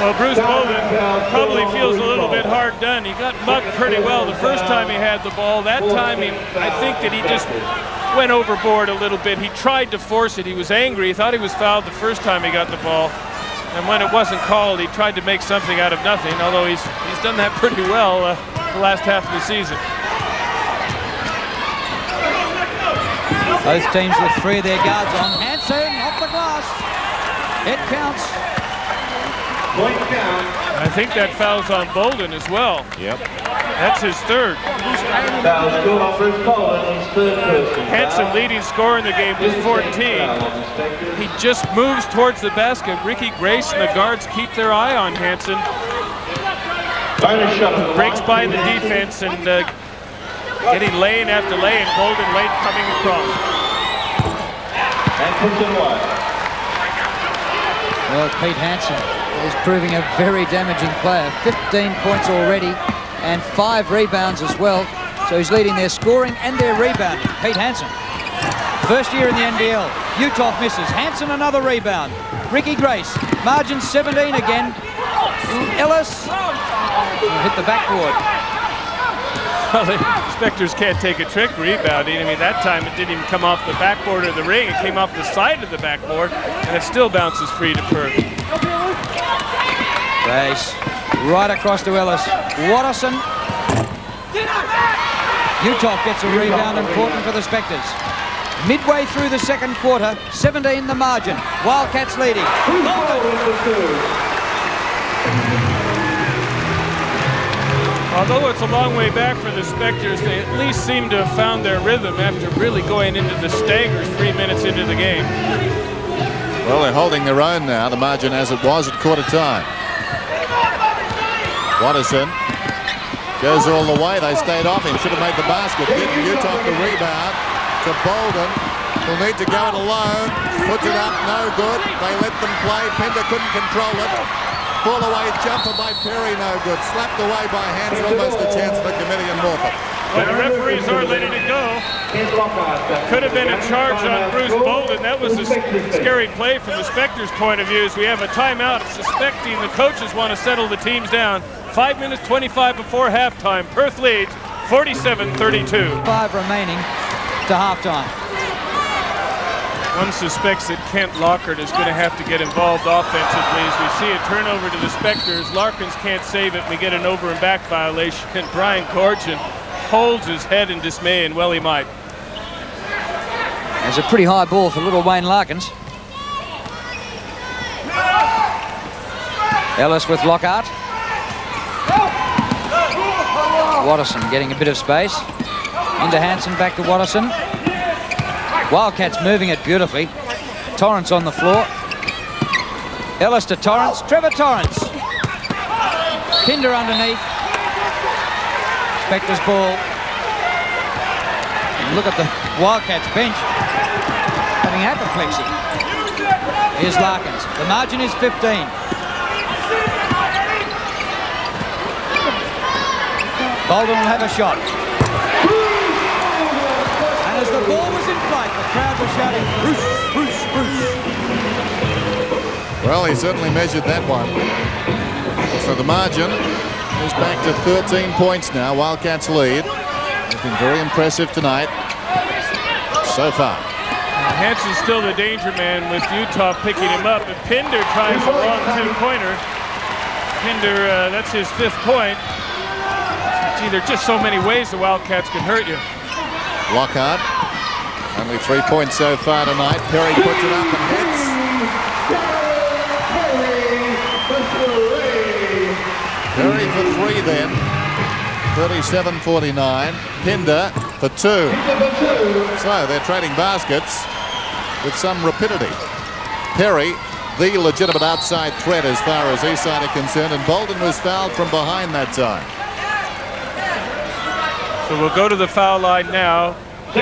Well, Bruce Bolden probably feels a little bit hard done. He got mugged pretty well the first time he had the ball. That time, I think that he just went overboard a little bit. He tried to force it. He was angry. He thought he was fouled the first time he got the ball. And when it wasn't called, he tried to make something out of nothing, although he's done that pretty well the last half of the season. Both teams with 3 of their guards on. Hansen off the glass. It counts. I think that foul's on Bolden as well. Yep. That's his third. Hansen, leading scorer in the game, with 14. He just moves towards the basket. Ricky Grace and the guards keep their eye on Hansen. Breaks by the defense and getting lane after lane. Bolden late coming across. Well, Pete Hansen is proving a very damaging player. 15 points already and 5 rebounds as well. So he's leading their scoring and their rebounding. Pete Hansen, first year in the NBL. Utah misses. Hansen another rebound. Ricky Grace, margin 17 again. Ellis hit the backboard. Well, the Spectres can't take a trick rebounding. I mean, that time it didn't even come off the backboard of the ring. It came off the side of the backboard, and it still bounces free to Perth. Race right across to Ellis. Watterson. Utah gets a rebound, important for the Spectres. Midway through the second quarter, 17 the margin. Wildcats leading. Although it's a long way back for the Spectres, they at least seem to have found their rhythm after really going into the staggers 3 minutes into the game. Well, they're holding their own now, the margin as it was at quarter time. Watterson goes all the way. They stayed off him. Should have made the basket. Didn't. Utah the rebound to Bolden. He'll need to go it alone. Puts it up. No good. They let them play. Pinder couldn't control it. Fall away jumper by Perry. No good. Slapped away by Hanson. Almost a chance for Committee and Morpeth. Well, the referees are letting it go. Could have been a charge on Bruce Bolden. That was a scary play from the Spectres' point of view, as we have a timeout suspecting the coaches want to settle the teams down. 5 minutes 25 before halftime. Perth leads 47-32. 5 remaining to halftime. One suspects that Kent Lockhart is going to have to get involved offensively as we see a turnover to the Spectres. Larkins can't save it. We get an over and back violation. And Brian Corchin holds his head in dismay, and well he might. There's a pretty high ball for little Wayne Larkins. Ellis with Lockhart. Watterson getting a bit of space. Into Hanson, back to Watterson. Wildcats moving it beautifully. Torrance on the floor. Ellis to Torrance. Trevor Torrance. Pinder underneath. Spectres ball. And look at the Wildcats bench having apoplexy. Here's Larkins. The margin is 15. Bolden will have a shot. And as the ball was in flight, the crowd was shouting, Bruce, Bruce, Bruce. Well, he certainly measured that one. So the margin is back to 13 points now. Wildcats lead. It's been very impressive tonight so far. Hanson's still the danger man with Utah picking him up. If Pinder tries the wrong two-pointer, Pinder, that's his 5th point. There are just so many ways the Wildcats can hurt you. Lockhart, only 3 points so far tonight. Perry puts it up and hits. Perry for 3 then. 37-49. Pinder for 2. So they're trading baskets with some rapidity. Perry, the legitimate outside threat as far as Eastside are concerned, and Bolden was fouled from behind that time. So we'll go to the foul line now. We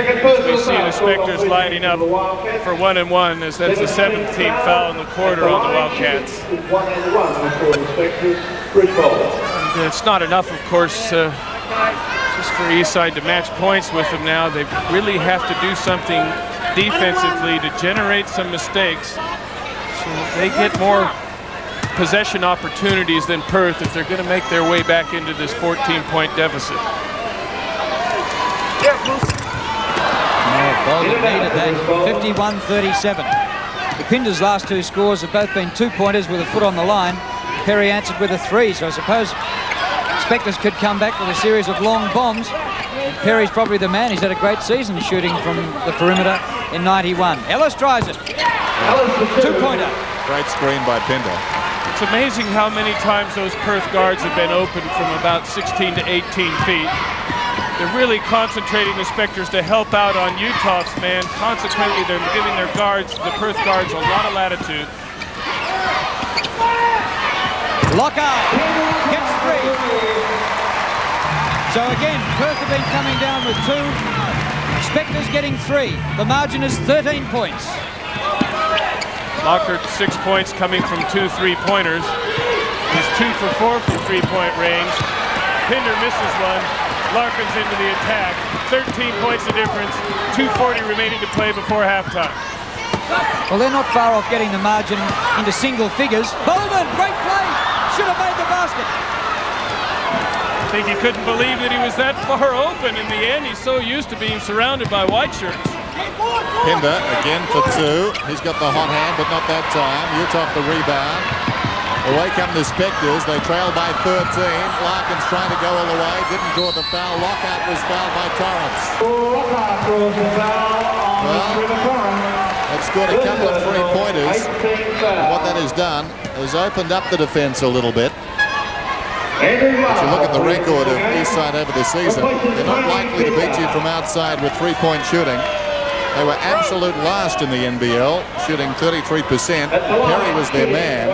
see the Spectres lining up for 1-1, as that's the 7th team foul in the quarter on the Wildcats. And it's not enough, of course, just for Eastside to match points with them now. They really have to do something defensively to generate some mistakes so they get more possession opportunities than Perth if they're going to make their way back into this 14-point deficit. Bolden needed that. 51-37. Pinder's last 2 scores have both been 2-pointers with a foot on the line. Perry answered with a 3, so I suppose Spectres could come back with a series of long bombs. Perry's probably the man. He's had a great season shooting from the perimeter in 91. Ellis tries it. 2-pointer. Great screen by Pinder. It's amazing how many times those Perth guards have been open from about 16 to 18 feet. They're really concentrating the Spectres to help out on Utah's man. Consequently, they're giving their guards, the Perth guards, a lot of latitude. Lockhart gets 3. So again, Perth have been coming down with 2. Spectres getting 3. The margin is 13 points. Lockhart 6 points coming from 2 3-pointers. He's 2 for 4 from 3-point range. Pinder misses one. Larkins into the attack. 13 points of difference. 2:40 remaining to play before halftime. Well, they're not far off getting the margin into single figures. Bolden, great play. Should have made the basket. I think he couldn't believe that he was that far open in the end. He's so used to being surrounded by white shirts. Pinder again for 2. He's got the hot hand, but not that time. Utah the rebound. Away come the Spectres. They trail by 13. Larkins trying to go all the way. Didn't draw the foul. Lockhart was fouled by Torrance. Lockhart draws the foul on Trevor Torrance. They've scored a couple of three-pointers. What that has done is opened up the defence a little bit. If you look at the record of Eastside over the season, they're not likely to beat you from outside with three-point shooting. They were absolute last in the NBL, shooting 33%. Perry was their man.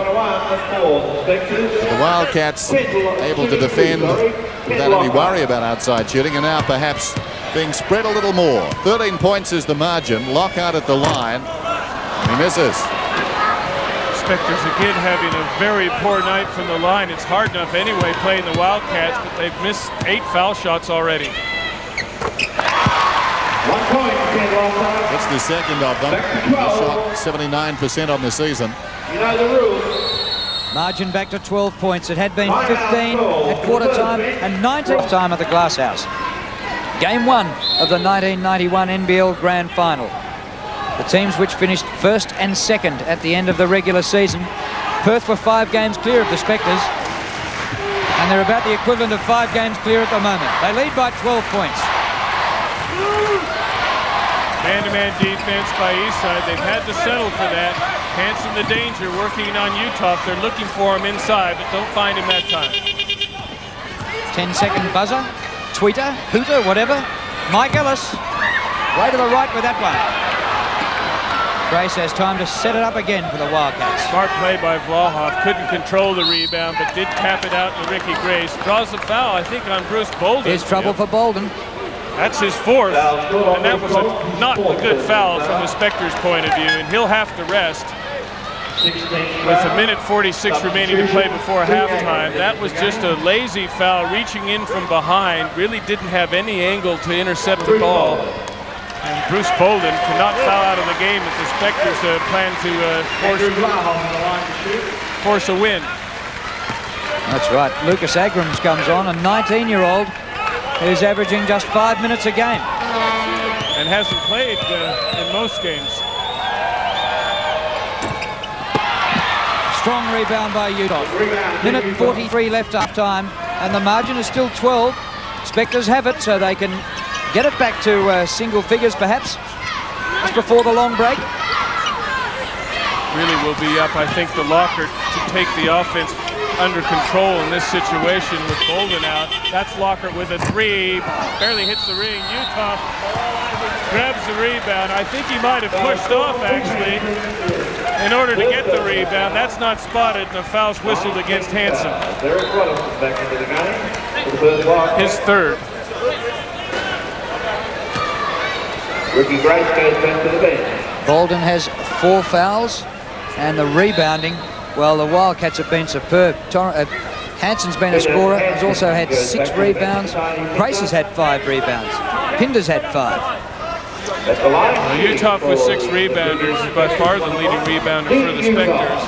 The Wildcats able to defend without any worry about outside shooting, and now perhaps being spread a little more. 13 points is the margin. Lockhart at the line. He misses. Spectres again having a very poor night from the line. It's hard enough anyway playing the Wildcats, but they've missed 8 foul shots already. That's the second of them. They shot 79% on the season. You know the rules. Margin back to 12 points. It had been 15 at quarter time and 19 time at the Glass House. Game 1 of the 1991 NBL Grand Final. The teams which finished first and second at the end of the regular season. Perth were 5 games clear of the Spectres, and they're about the equivalent of 5 games clear at the moment. They lead by 12 points. Man-to-man defense by Eastside. They've had to settle for that. Hanson the danger working on Utah. They're looking for him inside, but don't find him that time. 10-second buzzer, tweeter, hooter, whatever. Mike Ellis, way to the right with that one. Grace has time to set it up again for the Wildcats. Smart play by Vlahoff. Couldn't control the rebound, but did tap it out to Ricky Grace. Draws the foul, I think, on Bruce Bolden. Here's trouble for Bolden. That's his 4th, and that was not a good foul from the Spectres' point of view, and he'll have to rest. With a minute 46 remaining to play before halftime, that was just a lazy foul, reaching in from behind, really didn't have any angle to intercept the ball. And Bruce Bolden cannot foul out of the game if the Spectres plan to force a win. That's right. Lucas Agrams comes on, a 19-year-old who's averaging just 5 minutes a game. And hasn't played in most games. Strong rebound by Utah. Minute 43 left half time, and the margin is still 12. Spectres have it, so they can get it back to single figures perhaps just before the long break. Really will be up, I think, the Lockhart to take the offense under control in this situation with Bolden out. That's Lockhart with a 3, barely hits the ring. Utah grabs the rebound. I think he might have pushed off, actually, in order to get the rebound. That's not spotted, and the foul's whistled against Hanson. His 3rd. Ricky Grace goes back to the bench. Bolden has 4 fouls, and the rebounding, well, the Wildcats have been superb. Hanson's been a scorer. He's also had 6 rebounds. Grace has had 5 rebounds. Pinder's had 5. Well, Utah with 6 rebounders is by far the leading rebounder for the Spectres.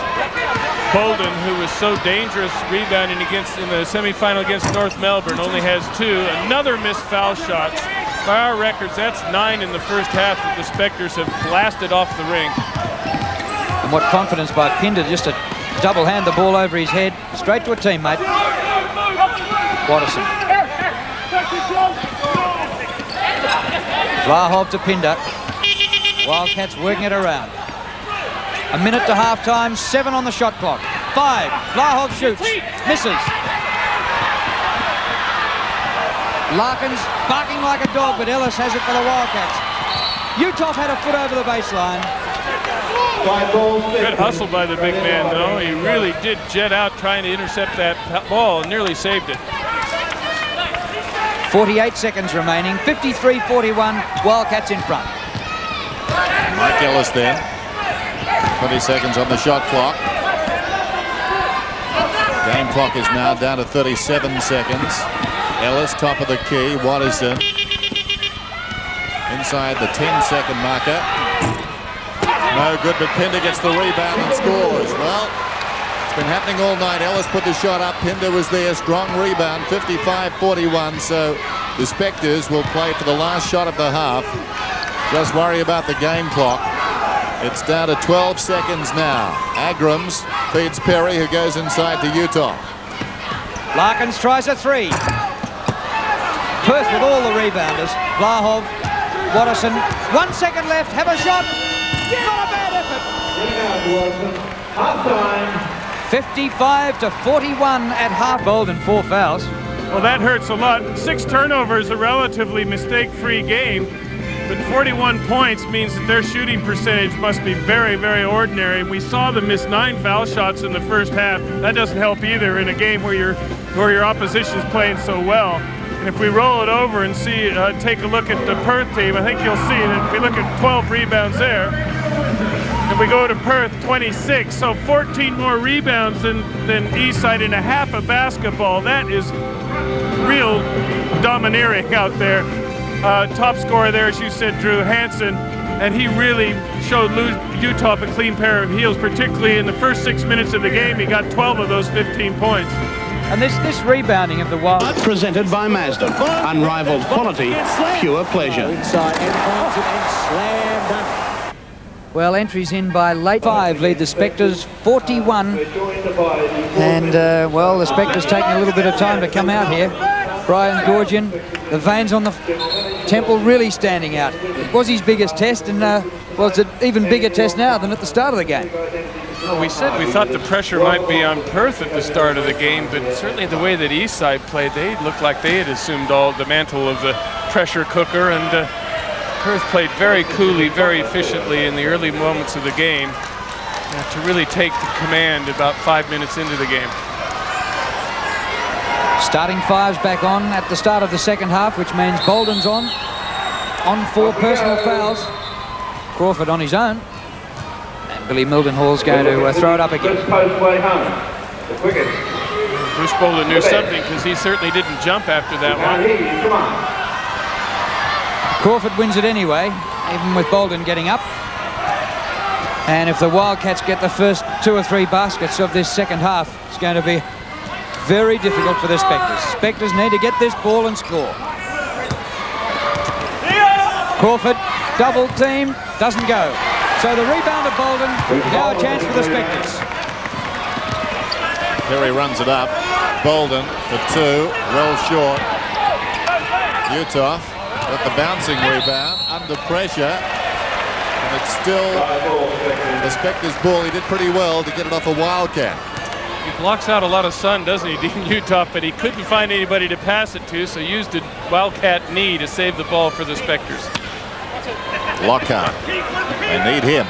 Bolden, who was so dangerous rebounding in the semifinal against North Melbourne, only has 2. Another missed foul shot. By our records, that's 9 in the first half that the Spectres have blasted off the ring. And what confidence by Pinder just to double hand the ball over his head, straight to a teammate. Watterson. Vlahoff to Pinder. Wildcats working it around. A minute to half time, 7 on the shot clock. 5. Vlahoff shoots, misses. Larkins barking like a dog, but Ellis has it for the Wildcats. Utah had a foot over the baseline. Good hustle by the big man, though. He really did jet out trying to intercept that ball and nearly saved it. 48 seconds remaining, 53-41, Wildcats in front. Mike Ellis then. 20 seconds on the shot clock. Game clock is now down to 37 seconds. Ellis, top of the key. Watterson inside the 10-second marker. No good, but Pinder gets the rebound and scores. Well, it's been happening all night. Ellis put the shot up. Pinder was there. Strong rebound, 55-41. So the Spectres will play for the last shot of the half. Just worry about the game clock. It's down to 12 seconds now. Agrams feeds Perry, who goes inside to Utah. Larkins tries a three. Perth with all the rebounders. Blahov, Watterson. 1 second left. Have a shot. Not a bad effort. Half-time. 55-41 at half. Bolden, 4 fouls. Well, that hurts a lot. 6 turnovers, a relatively mistake-free game. But 41 points means that their shooting percentage must be very, very ordinary. And we saw them miss 9 foul shots in the first half. That doesn't help either in a game where your opposition is playing so well. And if we roll it over and see, take a look at the Perth team, I think you'll see it. If we look at 12 rebounds there, and we go to Perth, 26. So 14 more rebounds than Eastside in a half of basketball. That is real domineering out there. Top scorer there, as you said, Drew Hansen, and he really showed Utah a clean pair of heels, particularly in the first 6 minutes of the game. He got 12 of those 15 points. And this rebounding of the Wild. Presented by Mazda. Unrivaled quality, pure pleasure. Well, entries in by late 5 lead the Spectres 41. And, well, the Spectres taking a little bit of time to come out here. Brian Gorgian, the veins on the temple really standing out. It was his biggest test, and well, it's an even bigger test now than at the start of the game. Well, we said we thought the pressure might be on Perth at the start of the game, but certainly the way that Eastside played, they looked like they had assumed all the mantle of the pressure cooker, and Perth played very coolly, very efficiently in the early moments of the game to really take the command about 5 minutes into the game. Starting fives back on at the start of the second half, which means Bolden's on 4 personal fouls. Crawford on his own. And Billy Mildenhall's going to throw it up again. Bruce Bolden knew something, because he certainly didn't jump after that one. Crawford wins it anyway, even with Bolden getting up. And if the Wildcats get the first 2 or 3 baskets of this second half, it's going to be very difficult for the Spectres. Spectres need to get this ball and score. Crawford, double team, doesn't go. So the rebound of Bolden, now a chance for the Spectres. Perry runs it up. Bolden for 2, well short. Utah with the bouncing rebound, under pressure. And it's still the Spectres' ball. He did pretty well to get it off a Wildcat. He blocks out a lot of sun, doesn't he, Dean Utah? But he couldn't find anybody to pass it to, so used a Wildcat knee to save the ball for the Spectres. Lockhart. They need him.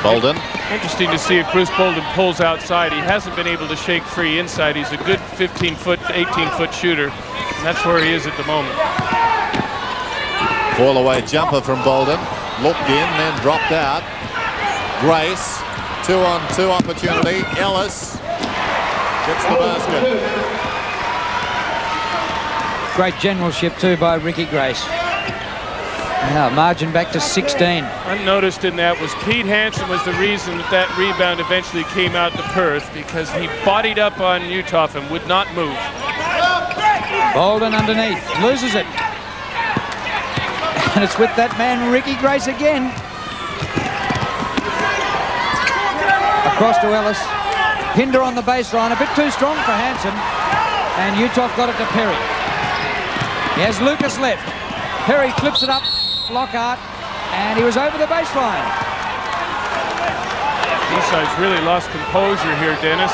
Bolden. Interesting to see if Bruce Bolden pulls outside. He hasn't been able to shake free inside. He's a good 15-foot to 18-foot shooter, and that's where he is at the moment. Fall away jumper from Bolden. Looked in, then dropped out. Grace. 2-on-2 opportunity. Ellis gets the basket. Great generalship too by Ricky Grace. Now margin back to 16. Unnoticed in that was Pete Hansen was the reason that rebound eventually came out to Perth, because he bodied up on Utah and would not move. Bolden underneath, loses it. And it's with that man Ricky Grace again. Across to Ellis. Pinder on the baseline, a bit too strong for Hansen. And Utah got it to Perry. He has Lucas left. Perry clips it up, Lockhart, and he was over the baseline. Eastside's really lost composure here, Dennis.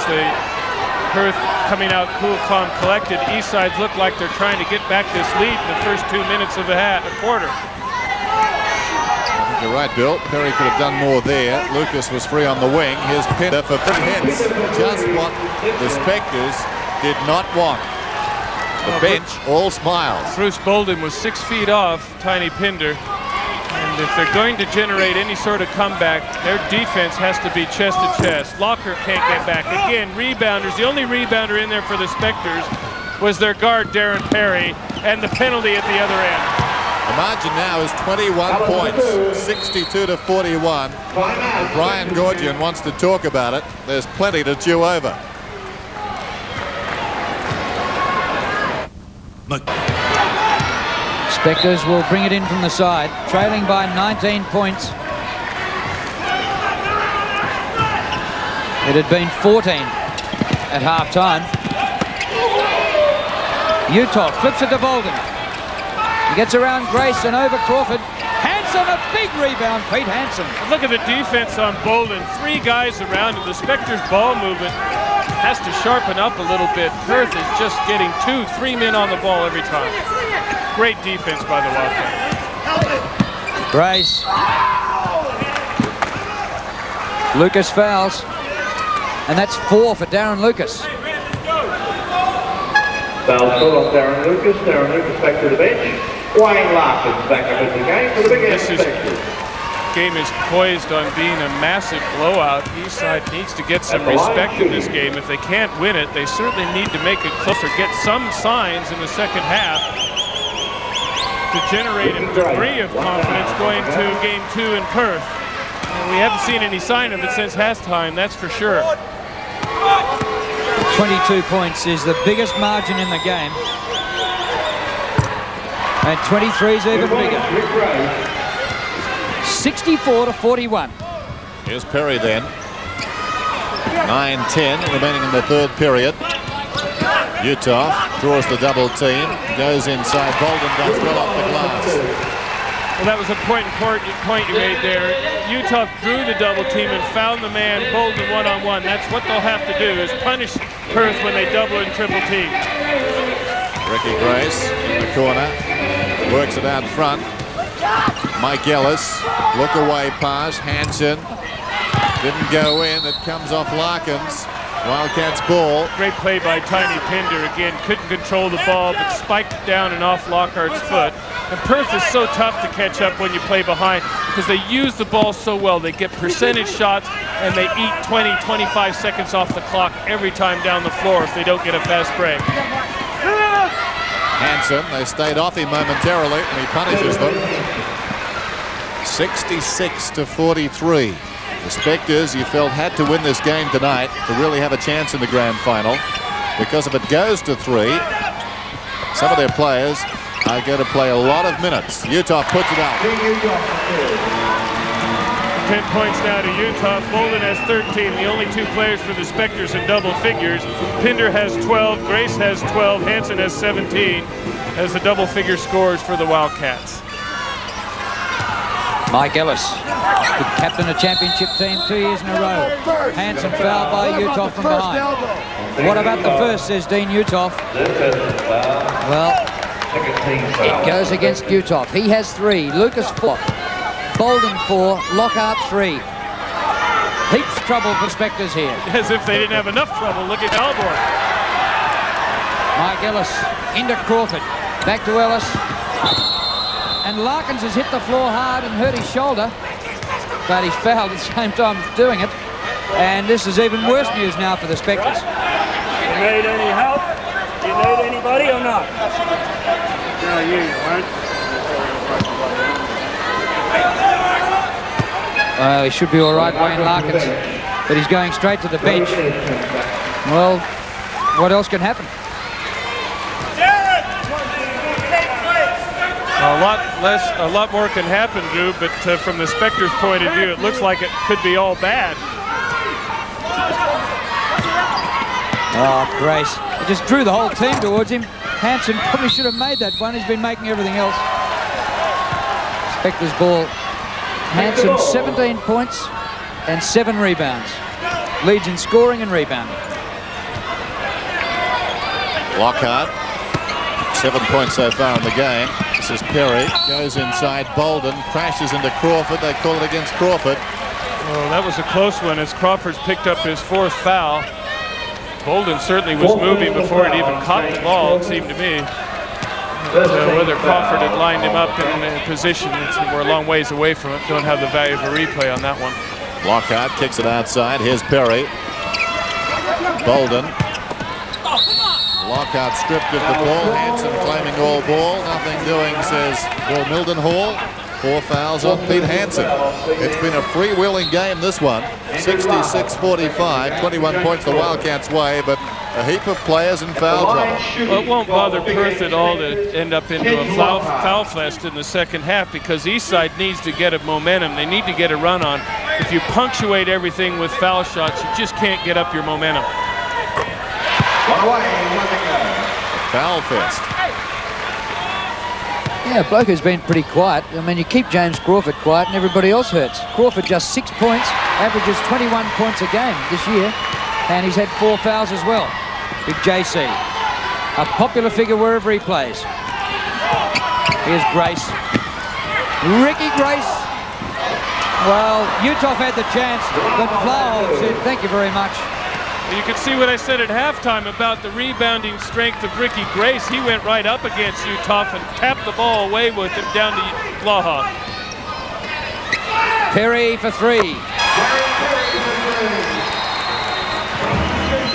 Perth coming out cool, calm, collected. Eastside's look like they're trying to get back this lead in the first 2 minutes of the quarter. You're right, Bill. Perry could have done more there. Lucas was free on the wing. Here's Pinder for 3 hits. Just what the Spectres did not want. The bench all smiles. Bruce Bolden was 6 feet off Tiny Pinder. And if they're going to generate any sort of comeback, their defense has to be chest to chest. Locker can't get back. Again, rebounders. The only rebounder in there for the Spectres was their guard, Darren Perry, and the penalty at the other end. The margin now is 21 points, 62-41. If Brian Gorgian wants to talk about it, there's plenty to chew over. Spectres will bring it in from the side, trailing by 19 points. It had been 14 at half-time. Utah flips it to Bolden. He gets around Grace and over Crawford. Hanson, a big rebound, Pete Hanson. Look at the defense on Bolden. 3 guys around him. The Spectres' ball movement has to sharpen up a little bit. Perth is just getting 2, 3 men on the ball every time. Great defense by the Wildcats. Grace. Lucas fouls. And that's 4 for Darren Lucas. Foul shot on Darren Lucas. Darren Lucas back to the bench. Wayne Larkins back up in the game for the big Spectres. Game is poised on being a massive blowout. Eastside needs to get some respect in this game. If they can't win it, they certainly need to make it closer, get some signs in the second half to generate a degree of confidence going to game 2 in Perth. And we haven't seen any sign of it since halftime, that's for sure. 22 points is the biggest margin in the game. And 23 is even bigger. 64-41. Here's Perry then. 9-10 remaining in the third period. Utah draws the double team. Goes inside. Bolden does well off the glass. Well, that was a point you made there. Utah drew the double team and found the man Bolden one-on-one. That's what they'll have to do, is punish Perth when they double and triple team. Ricky Grace in the corner. Works it out front. Mike Ellis. Look away pass. Hanson. Didn't go in. It comes off Larkins. Wildcats ball. Great play by Tiny Pinder. Again, couldn't control the ball, but spiked it down and off Lockhart's foot. And Perth is so tough to catch up when you play behind because they use the ball so well. They get percentage shots and they eat 20, 25 seconds off the clock every time down the floor if they don't get a fast break. Hanson, they stayed off him momentarily and he punishes them. 66-43. The Spectres, you felt, had to win this game tonight to really have a chance in the grand final, because if it goes to 3, some of their players are going to play a lot of minutes. Utah puts it out. 10 points now to Utah. Bolden has 13. The only 2 players for the Spectres in double figures. Pinder has 12. Grace has 12. Hanson has 17 as the double figure scores for the Wildcats. Mike Ellis, the captain of championship team 2 years in a row. Hanson fouled by Utah from behind. What about the first, says Dean Uthoff. Well, it goes against Uthoff. He has 3. Lucas 4. Bolden 4. Lockhart 3. Heaps of trouble for Spectres here. As if they didn't have enough trouble. Look at Melbourne. Mike Ellis into Crawford. Back to Ellis. And Larkins has hit the floor hard and hurt his shoulder, but he's fouled at the same time doing it. And this is even worse news now for the Spectres. You need any help? You need anybody or not? No, you won't. Well, he should be all right, Wayne Larkins, but he's going straight to the bench. Well, what else can happen? A lot more can happen, Drew, but from the Spectres' point of view, it looks like it could be all bad. Oh, Grace. He just drew the whole team towards him. Hanson probably should have made that one. He's been making everything else. Spectres ball. Hanson 17 points and 7 rebounds. Leads in scoring and rebounding. Lockhart, 7 points so far in the game. This is Perry, goes inside Bolden, crashes into Crawford. They call it against Crawford. Well, that was a close one as Crawford's picked up his 4th foul. Bolden certainly was moving before it even caught the ball, it seemed to me. Whether Crawford had lined him up in a position, we're a long ways away from it. Don't have the value of a replay on that one. Lockhart kicks it outside. Here's Perry. Bolden. Lockhart stripped of the ball. Hanson claiming all ball. Nothing doing, says Paul Mildenhall. 4 fouls on Pete Hanson. It's been a freewheeling game, this one. 66-45. 21 points the Wildcats' way, but A heap of players in foul trouble. Well, it won't bother Perth at all to end up into a foul fest in the second half because Eastside needs to get a momentum. They need to get a run on. If you punctuate everything with foul shots, you just can't get up your momentum. Foul fest. Yeah, bloke has been pretty quiet. I mean, you keep James Crawford quiet and everybody else hurts. Crawford just 6 points, averages 21 points a game this year, and he's had 4 fouls as well. Big JC, a popular figure wherever he plays. Here's Grace. Ricky Grace. Well, Utah had the chance, but Flau said, thank you very much. You can see what I said at halftime about the rebounding strength of Ricky Grace. He went right up against Utah and tapped the ball away with him down to Blaha. Perry for 3.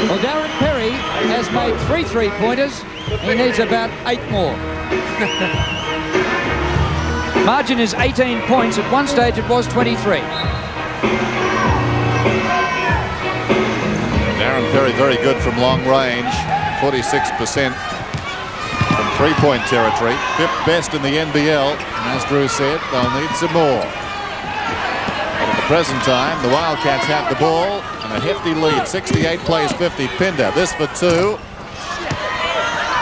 Well, Darren Perry has made 3 3-pointers. He needs about 8 more. Margin is 18 points. At one stage, it was 23. Darren Perry very good from long range. 46% from 3-point territory. 5th best in the NBL. And as Drew said, they'll need some more. But at the present time, the Wildcats have the ball and a hefty lead. 68 plays 50. Pinder, this for 2.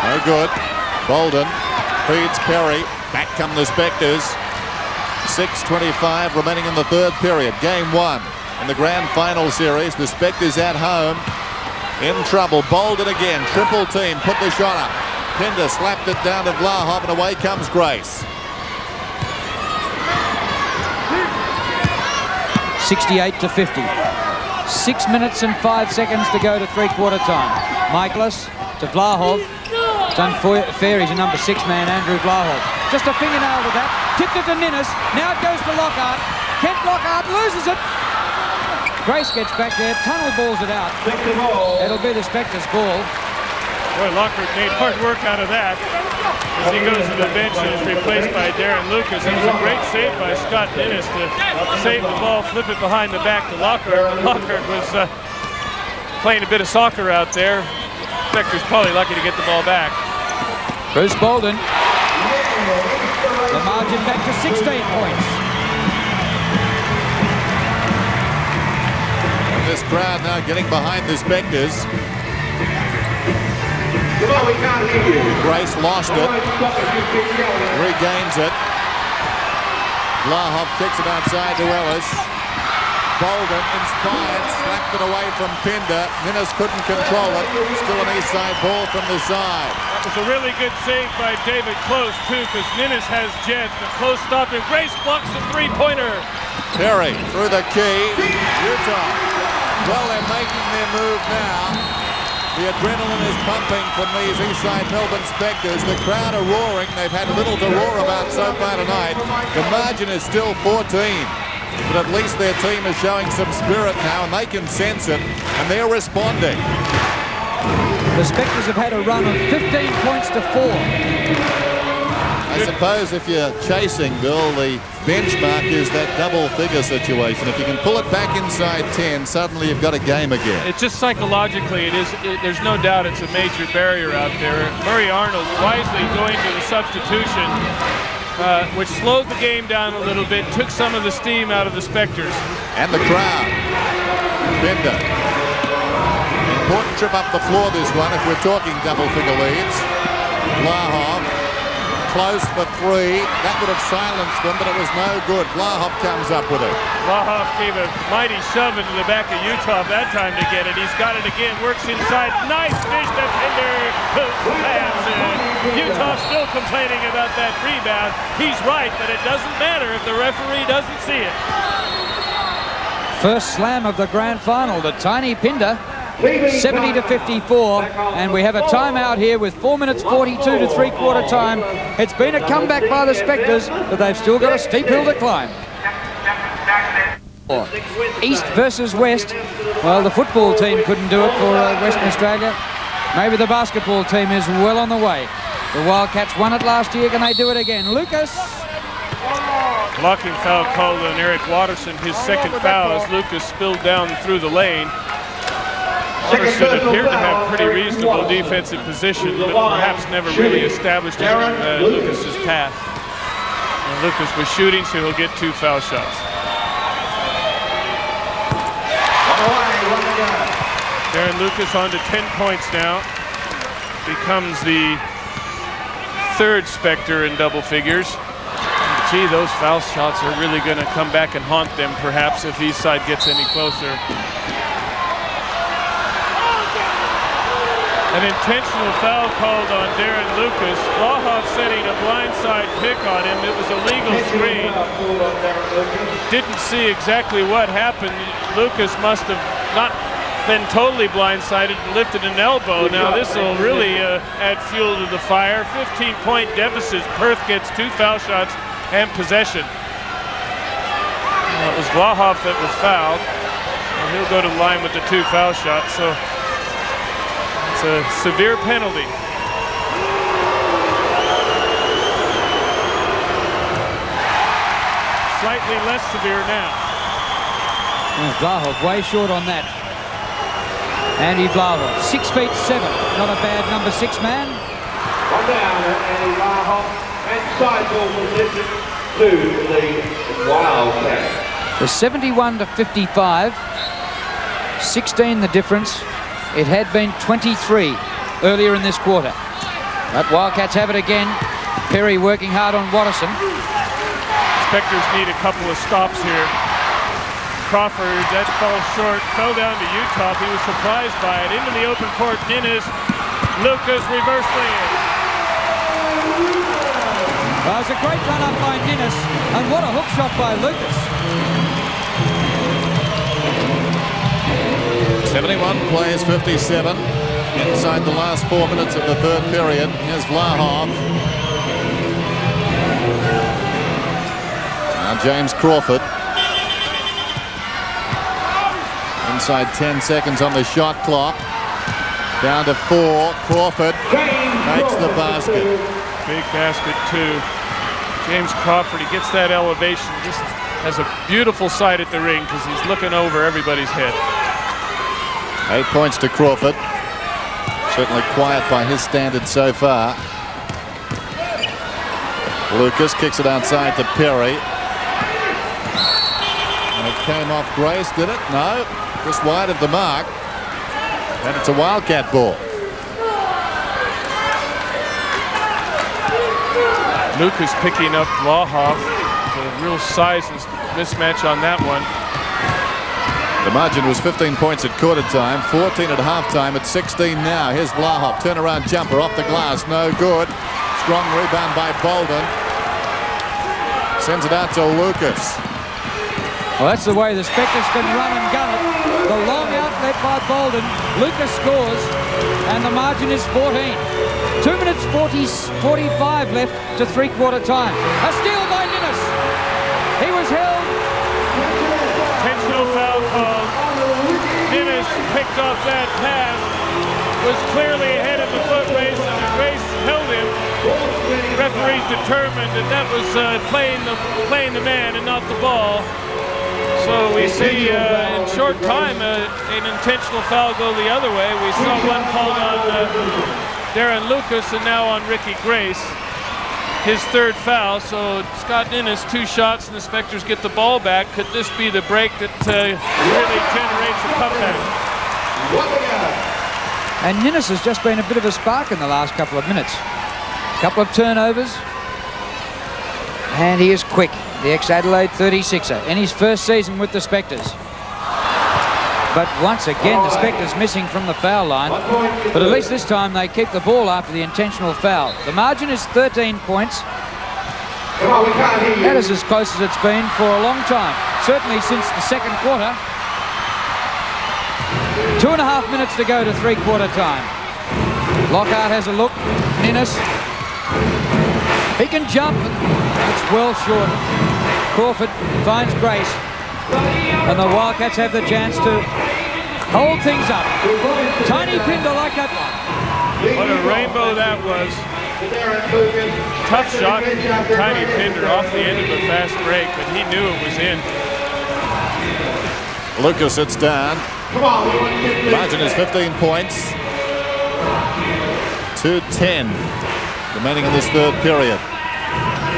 No good. Bolden feeds Perry. Back come the Spectres. 6:25 remaining in the 3rd period. Game 1 in the grand final series. The Spectres at home. In trouble. Bolden again. Triple team. Put the shot up. Pinder slapped it down to Vlahov and away comes Grace. 68-50. 6 minutes and 5 seconds to go to 3/4 time. Michaelis to Vlahov. It's unfair, he's a number 6 man, Andrew Vlahov. Just a fingernail to that. Tipped it to Ninnis. Now it goes to Lockhart. Kent Lockhart loses it. Grace gets back there, tunnel balls it out. It'll be the Spectres' ball. Boy, Lockhart made hard work out of that as he goes to the bench and is replaced by Darren Lucas. It was a great save by Scott Ninnis to save the ball, flip it behind the back to Lockhart. Lockhart was playing a bit of soccer out there. Spectres probably lucky to get the ball back. Bruce Bolden. The margin back to 16 points. And this crowd now getting behind the Spectres. Grace lost it. Regains it. Vlahov kicks it outside to Ellis. Bolden inspired, slapped it away from Pinder. Ninnis couldn't control it. Still an Eastside ball from the side. That was a really good save by David Close, too, because Ninnis has Jet. The Close stopped and Grace blocks the 3-pointer. Perry through the key. Utah. Well, they're making their move now. The adrenaline is pumping from these Eastside Melbourne Spectres. The crowd are roaring. They've had a little to roar about so far tonight. The margin is still 14. But at least their team is showing some spirit now, and they can sense it, and they're responding. The Spectres have had a run of 15 points to 4. I suppose if you're chasing, Bill, the benchmark is that double-figure situation. If you can pull it back inside 10, suddenly you've got a game again. It's just psychologically, there's no doubt it's a major barrier out there. Murray Arnold wisely going to the substitution, which slowed the game down a little bit, took some of the steam out of the Spectres. And the crowd. Pinder. Important trip up the floor, this one, if we're talking double-figure leads. Vlahov. Close for 3. That would have silenced them, but it was no good. Vlahov comes up with it. Vlahov gave a mighty shove into the back of Utah that time to get it. He's got it again, works inside. Nice fish to Pinder. Utah still complaining about that rebound. He's right, but it doesn't matter if the referee doesn't see it. First slam of the grand final, the tiny Pinder. 70-54, and we have a timeout here with 4 minutes 42 to 3/4 time. It's been a comeback by the Spectres, but they've still got a steep hill to climb. East versus West. Well, the football team couldn't do it for Western Australia. Maybe the basketball team is well on the way. The Wildcats won it last year. Can they do it again? Lucas. Blocking foul called on Eric Watterson, his second foul as Lucas spilled down through the lane. Robertson appeared to have pretty reasonable defensive position, but perhaps never really established Lucas's path. And Lucas was shooting, so he'll get 2 foul shots. Darren Lucas on to 10 points now. Becomes the 3rd Spectre in double figures. Gee, those foul shots are really going to come back and haunt them, perhaps, if Eastside gets any closer. An intentional foul called on Darren Lucas. Blahoff setting a blindside pick on him. It was a legal screen. Didn't see exactly what happened. Lucas must have not been totally blindsided and lifted an elbow. Now this will really add fuel to the fire. 15-point deficit. Perth gets 2 foul shots and possession. Well, it was Blahoff that was fouled. And he'll go to the line with the 2 foul shots. So it's a severe penalty. Slightly less severe now. Blahoff way short on that. Andy Blahoff, 6'7", not a bad number 6 man. One down, Andy Blahoff, and side ball position to the Wildcats. So 71 to 55, 16 the difference. It had been 23 earlier in this quarter. But Wildcats have it again. Perry working hard on Watterson. Spectres need a couple of stops here. Crawford, that falls short, fell down to Utah. He was surprised by it. Into the open court, Ninnis. Lucas reverse lay-in. Well, it was a great run up by Ninnis, and what a hook shot by Lucas. 71 plays 57 inside the last 4 minutes of the 3rd period. Here's Blahoff. Now James Crawford. Inside 10 seconds on the shot clock. Down to 4. Crawford makes the basket. Big basket, too. James Crawford, he gets that elevation. Just has a beautiful sight at the ring because he's looking over everybody's head. 8 points to Crawford. Certainly quiet by his standards so far. Lucas kicks it outside to Perry. And it came off Grace, did it? No. Just wide of the mark. And it's a Wildcat ball. Lucas picking up Blahoff. A real size mismatch on that one. The margin was 15 points at quarter time, 14 at halftime, at 16 now. Here's Blahoff, turnaround jumper off the glass, no good. Strong rebound by Bolden. Sends it out to Lucas. Well, that's the way the Spectres can run and gun it. The long outlet by Bolden. Lucas scores, and the margin is 14. 2 minutes 45 left to 3/4 time. A steal by Ninnis. He was held. Intentional foul call. Ninnis picked off that pass. Was clearly ahead of the foot race, and Grace held him. Referees determined that that was playing the man and not the ball. So we see in short time an intentional foul go the other way. We saw one called on Darren Lucas and now on Ricky Grace. His 3rd foul. So Scott Ninnis 2 shots and the Spectres get the ball back. Could this be the break that really generates a cutback? And Ninnis has just been a bit of a spark in the last couple of minutes. A couple of turnovers. And he is quick. The ex-Adelaide 36er in his first season with the Spectres. But once again, the Spectres missing from the foul line. But at least this time they keep the ball after the intentional foul. The margin is 13 points. That is as close as it's been for a long time. Certainly since the 2nd quarter. 2.5 minutes to go to 3/4 time. Lockhart has a look. Ninnis. He can jump. It's well short. Crawford finds Grace. And the Wildcats have the chance to hold things up. Tiny Pinder like that one. What a rainbow that was. Tough shot from Tiny Pinder off the end of a fast break, but he knew it was in. Lucas sits down. Come on, we want to get Margin is 15 points. 2:10 remaining in this third period.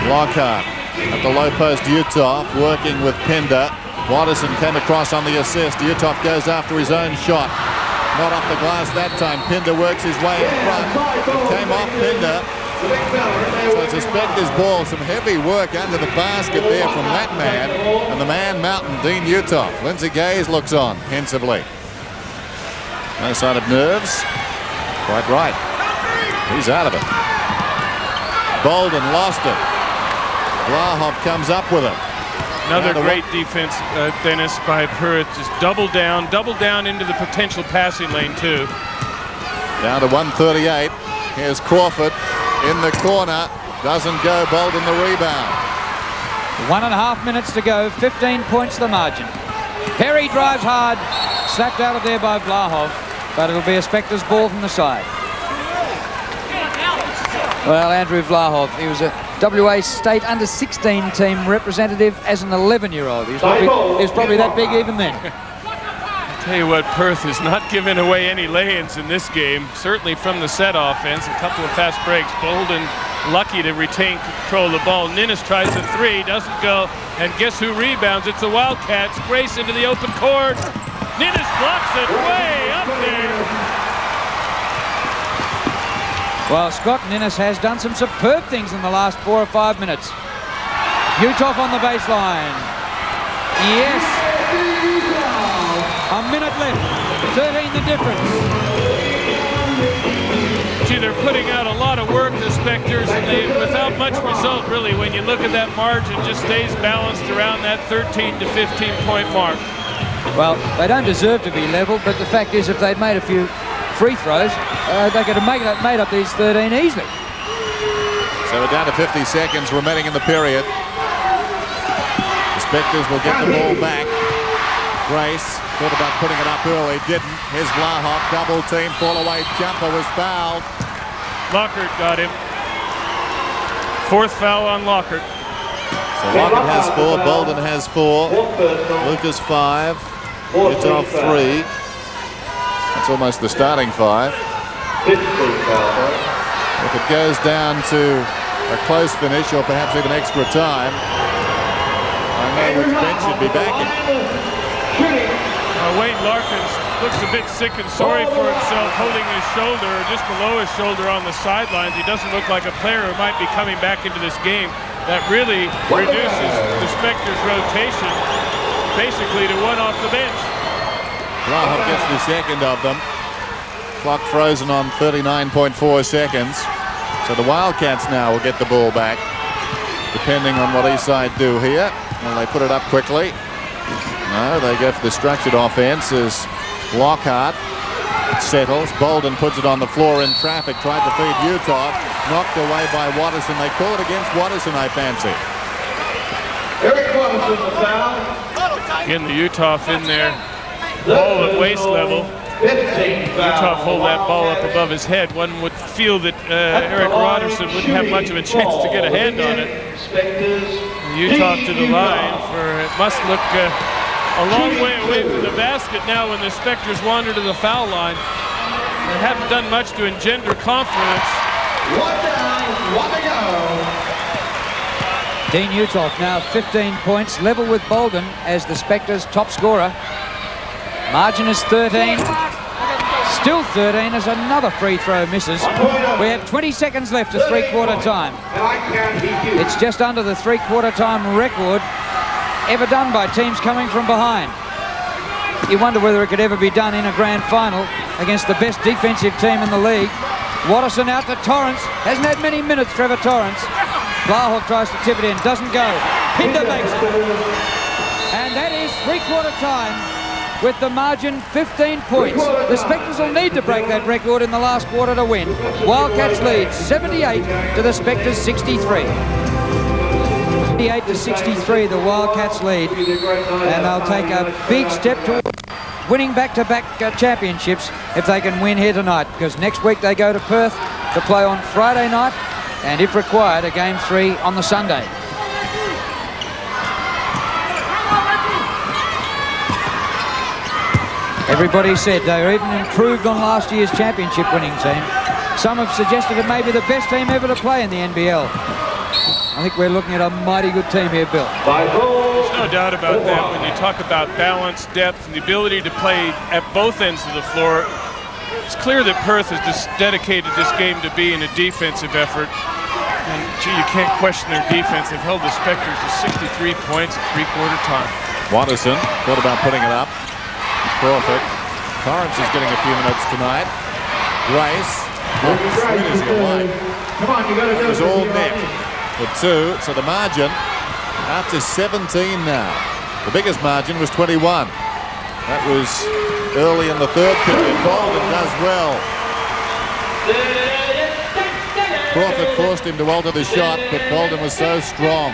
Lockhart at the low post. Utah working with Pinder. Watterson came across on the assist. Utah goes after his own shot. Not off the glass that time. Pinder works his way in front. It came off Pinder. So it's a Spectres ball. Some heavy work under the basket there from that man. And the man mountain, Dean Utah. Lindsay Gaze looks on pensively. No sign of nerves. Quite right. He's out of it. Bolden lost it. Vlahov comes up with it. Another great defense, Dennis, by Perth. Just double down into the potential passing lane, too. Down to 138. Here's Crawford in the corner. Doesn't go. Bolden the rebound. 1.5 minutes to go. 15 points the margin. Perry drives hard. Slapped out of there by Vlahov. But it'll be a Spectres ball from the side. Well, Andrew Vlahov, he was a WA State under-16 team representative as an 11-year-old. He was probably that big even then. I'll tell you what, Perth has not given away any lay-ins in this game, certainly from the set offense. A couple of fast breaks. Bolden lucky to retain control of the ball. Ninnis tries a three, doesn't go, and guess who rebounds? It's the Wildcats. Grace into the open court. Ninnis blocks it way up there. Well, Scott Ninnis has done some superb things in the last 4 or 5 minutes. Utah on the baseline. Yes. A minute left. 13 the difference. Gee, they're putting out a lot of work, the Spectres, and they, without much result, really, when you look at that margin, just stays balanced around that 13 to 15 point mark. Well, they don't deserve to be level, but the fact is if they'd made a few free throws, they could have made up these 13 easily. So we're down to 50 seconds remaining in the period. The Spectres will get the ball back. Grace thought about putting it up early, didn't. Here's Vlahov, double team, fall away jumper was fouled. Lockhart got him. 4th foul on Lockhart. So Lockhart has 4, Bolden has 4, Lucas 5, Utah 3. That's almost the starting 5. If it goes down to a close finish or perhaps even extra time, I know which bench should be backing. Wayne Larkins looks a bit sick and sorry for himself, holding his shoulder, or just below his shoulder on the sidelines. He doesn't look like a player who might be coming back into this game. That really reduces the Spectres' rotation basically to 1 off the bench. Vlahov gets the second of them. Clock frozen on 39.4 seconds. So the Wildcats now will get the ball back, depending on what Eastside do here. Will they put it up quickly? No, they go for the structured offense as Lockhart settles. Bolden puts it on the floor in traffic, tried to feed Utah. Knocked away by Watterson. They call it against Watterson, I fancy. Eric Watterson, the foul. Again, the Utah in there. Ball at waist level. Utah hold that ball up above his head. One would feel that Eric Watterson wouldn't have much of a chance to get a hand on it. Utah to the line for it must look a long way away from the basket now when the Spectres wander to the foul line. They haven't done much to engender confidence. 1 down, 1 to go. Dean Utah now 15 points, level with Bolden as the Spectres' top scorer. Margin is 13. Still 13 as another free throw misses. We have 20 seconds left to 3/4 time. It's just under the 3/4 time record ever done by teams coming from behind. You wonder whether it could ever be done in a grand final against the best defensive team in the league. Watterson out to Torrance. Hasn't had many minutes, Trevor Torrance. Vlahov tries to tip it in, doesn't go. Pinder makes it. And that is 3/4 time with the margin 15 points. The Spectres will need to break that record in the last quarter to win. Wildcats lead 78 to the Spectres 63. 78 to 63, the Wildcats lead. And they'll take a big step toward winning back-to-back championships if they can win here tonight, because next week they go to Perth to play on Friday night and, if required, a Game 3 on the Sunday. Everybody said they were even improved on last year's championship winning team. Some have suggested it may be the best team ever to play in the NBL. I think we're looking at a mighty good team here, Bill. There's no doubt about that. When you talk about balance, depth, and the ability to play at both ends of the floor, it's clear that Perth has just dedicated this game to being a defensive effort. And, gee, you can't question their defense. They've held the Spectres to 63 points at three-quarter time. Watterson thought about putting it up. Crawford. Torrance is getting a few minutes tonight. Grace. Sweet as you like. Come on, you got to It was all net for 2. So the margin up to 17 now. The biggest margin was 21. That was early in the third period. Bolden does well. Crawford forced him to alter the shot, but Bolden was so strong.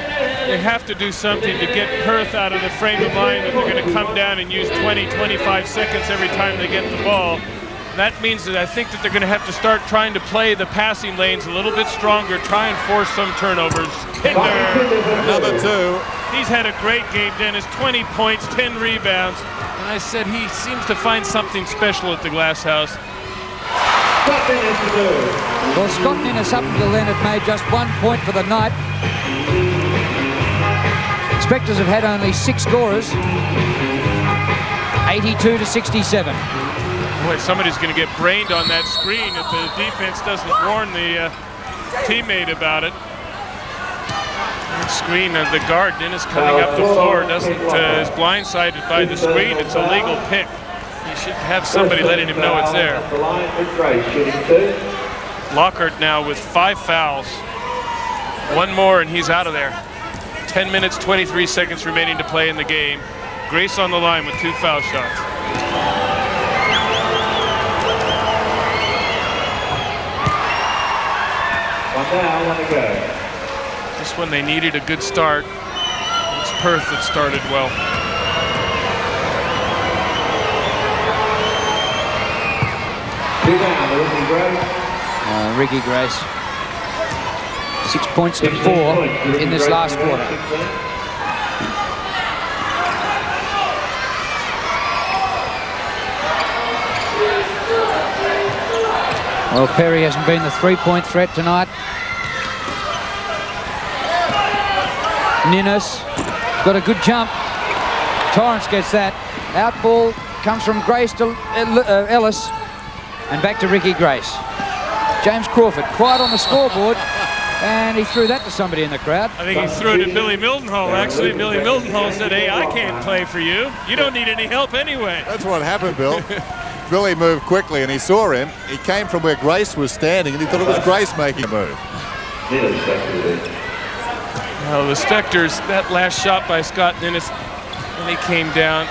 They have to do something to get Perth out of the frame of mind that they're going to come down and use 20, 25 seconds every time they get the ball. That means that I think that they're going to have to start trying to play the passing lanes a little bit stronger, try and force some turnovers. Pinder, Another 2. he's had a great game, Dennis. 20 points, 10 rebounds. And I said he seems to find something special at the Glass House. Well, Scott Ninnis up until then had made just 1 point for the night. Spectres have had only 6 scorers. 82 to 67. Boy, somebody's going to get brained on that screen if the defense doesn't warn the teammate about it. That screen, the guard, Dennis, coming up the floor, is blindsided by the screen. It's a legal pick. He should have somebody letting him know it's there. Lockhart now with 5 fouls. 1 more and he's out of there. 10 minutes, 23 seconds remaining to play in the game. Grace on the line with 2 foul shots. Now, let it go. Just when they needed a good start, it's Perth that started well. Ricky Grace. 6 points to 4 in this last quarter. Well, Perry hasn't been the 3-point threat tonight. Ninnis got a good jump. Torrance gets that. Out ball comes from Grace to Ellis. And back to Ricky Grace. James Crawford, quiet on the scoreboard. And he threw that to somebody in the crowd. I think he threw it at Billy Mildenhall, actually. Billy Mildenhall said, hey, I can't play for you. You don't need any help anyway. That's what happened, Bill. Billy moved quickly and he saw him. He came from where Grace was standing and he thought it was Grace making a move. Well, the Spectres, that last shot by Scott Ninnis, and he came down.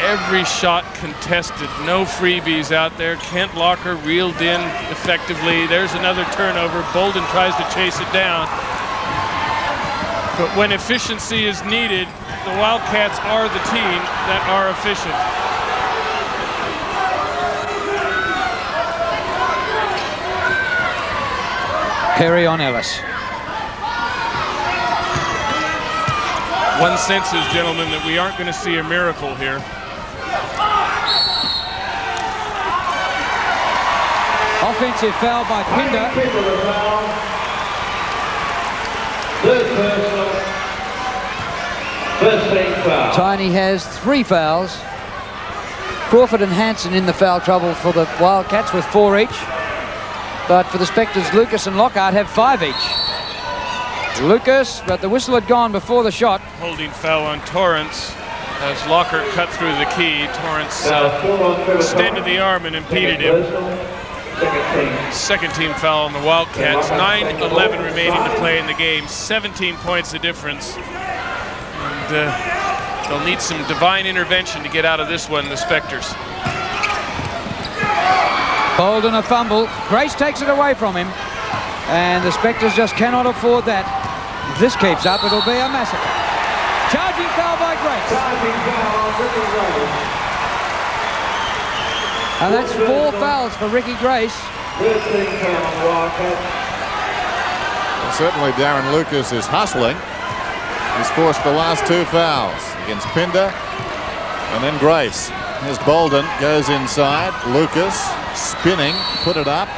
Every shot contested, no freebies out there. Kent Locker reeled in effectively. There's another turnover. Bolden tries to chase it down. But when efficiency is needed, the Wildcats are the team that are efficient. Perry on Ellis. One senses, gentlemen, that we aren't going to see a miracle here. Offensive foul by Pinder. Tiny has 3 fouls. Crawford and Hansen in the foul trouble for the Wildcats with 4 each. But for the Spectres, Lucas and Lockhart have 5 each. Lucas, but the whistle had gone before the shot. Holding foul on Torrance as Lockhart cut through the key. Torrance extended the arm and impeded him. Second team foul on the Wildcats. 9:11 remaining to play in the game. 17 points the difference. And they'll need some divine intervention to get out of this one, the Spectres. Bolden a fumble. Grace takes it away from him. And the Spectres just cannot afford that. If this keeps up, it'll be a massacre. Charging foul by Grace. And that's 4 fouls for Ricky Grace. Well, certainly Darren Lucas is hustling. He's forced the last 2 fouls against Pinder and then Grace. Here's Bolden, goes inside. Lucas spinning, put it up.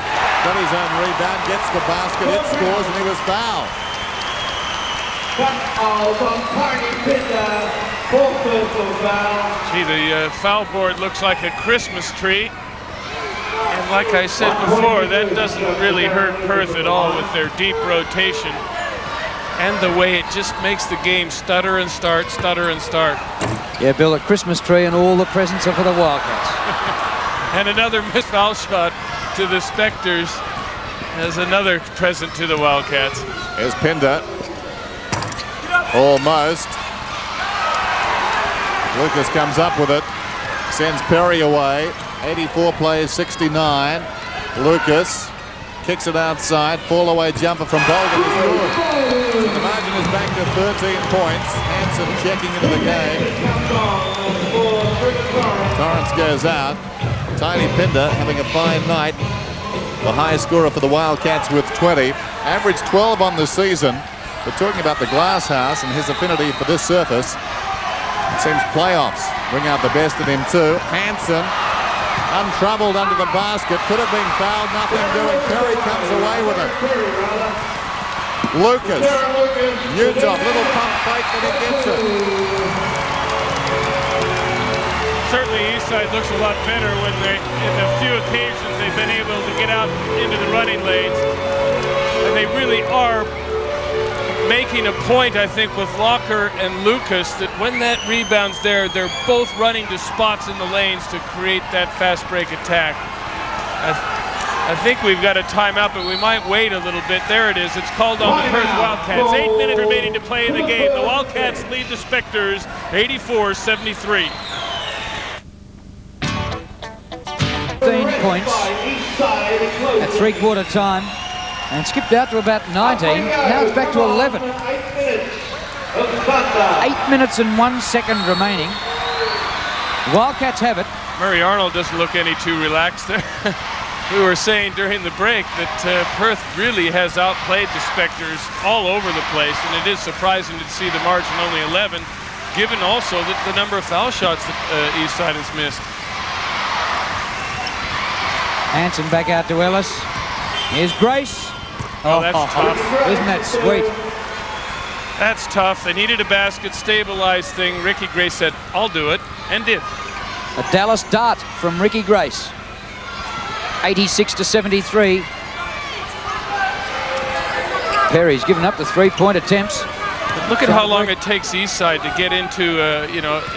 Got his own rebound, gets the basket, it scores, and he was fouled. Gee, the foul board looks like a Christmas tree. And like I said before, that doesn't really hurt Perth at all with their deep rotation. And the way it just makes the game stutter and start, stutter and start. Yeah, Bill, a Christmas tree and all the presents are for the Wildcats. And another missed foul shot to the Spectres as another present to the Wildcats. Here's Pinder. Almost. Lucas comes up with it. Sends Perry away. 84 plays 69. Lucas kicks it outside. Fall away jumper from Bolden is good. So the margin is back to 13 points. Hansen checking into the game. Torrance goes out. Tiny Pinder having a fine night. The highest scorer for the Wildcats with 20. Averaged 12 on the season. But talking about the glass house and his affinity for this surface, it seems playoffs bring out the best in him too. Hansen, untroubled under the basket, could have been fouled, nothing doing. Perry comes away with it. Lucas, Utah, little pump fake, but he gets it. Certainly Eastside looks a lot better when they, in the few occasions they've been able to get out into the running lanes. And they really are making a point, I think, with Locker and Lucas, that when that rebound's there, they're both running to spots in the lanes to create that fast break attack. I think we've got a timeout, but we might wait a little bit. There it is. It's called on the Perth Wildcats. 8 minutes remaining to play in the game. The Wildcats lead the Spectres 84-73. 15 points at three-quarter time. And skipped out to about 19. Now it's back to 11. 8 minutes and 1 second remaining. Wildcats have it. Murray Arnold doesn't look any too relaxed there. We were saying during the break that Perth really has outplayed the Spectres all over the place, and it is surprising to see the margin only 11, given also that the number of foul shots that Eastside has missed. Hansen back out to Ellis. Here's Grace. Oh, that's tough. Isn't that sweet? That's tough. They needed a basket, stabilized thing. Ricky Grace said, I'll do it, and did. A Dallas dart from Ricky Grace. 86-73. Perry's given up the three-point attempts. But look at how long it takes Eastside to get into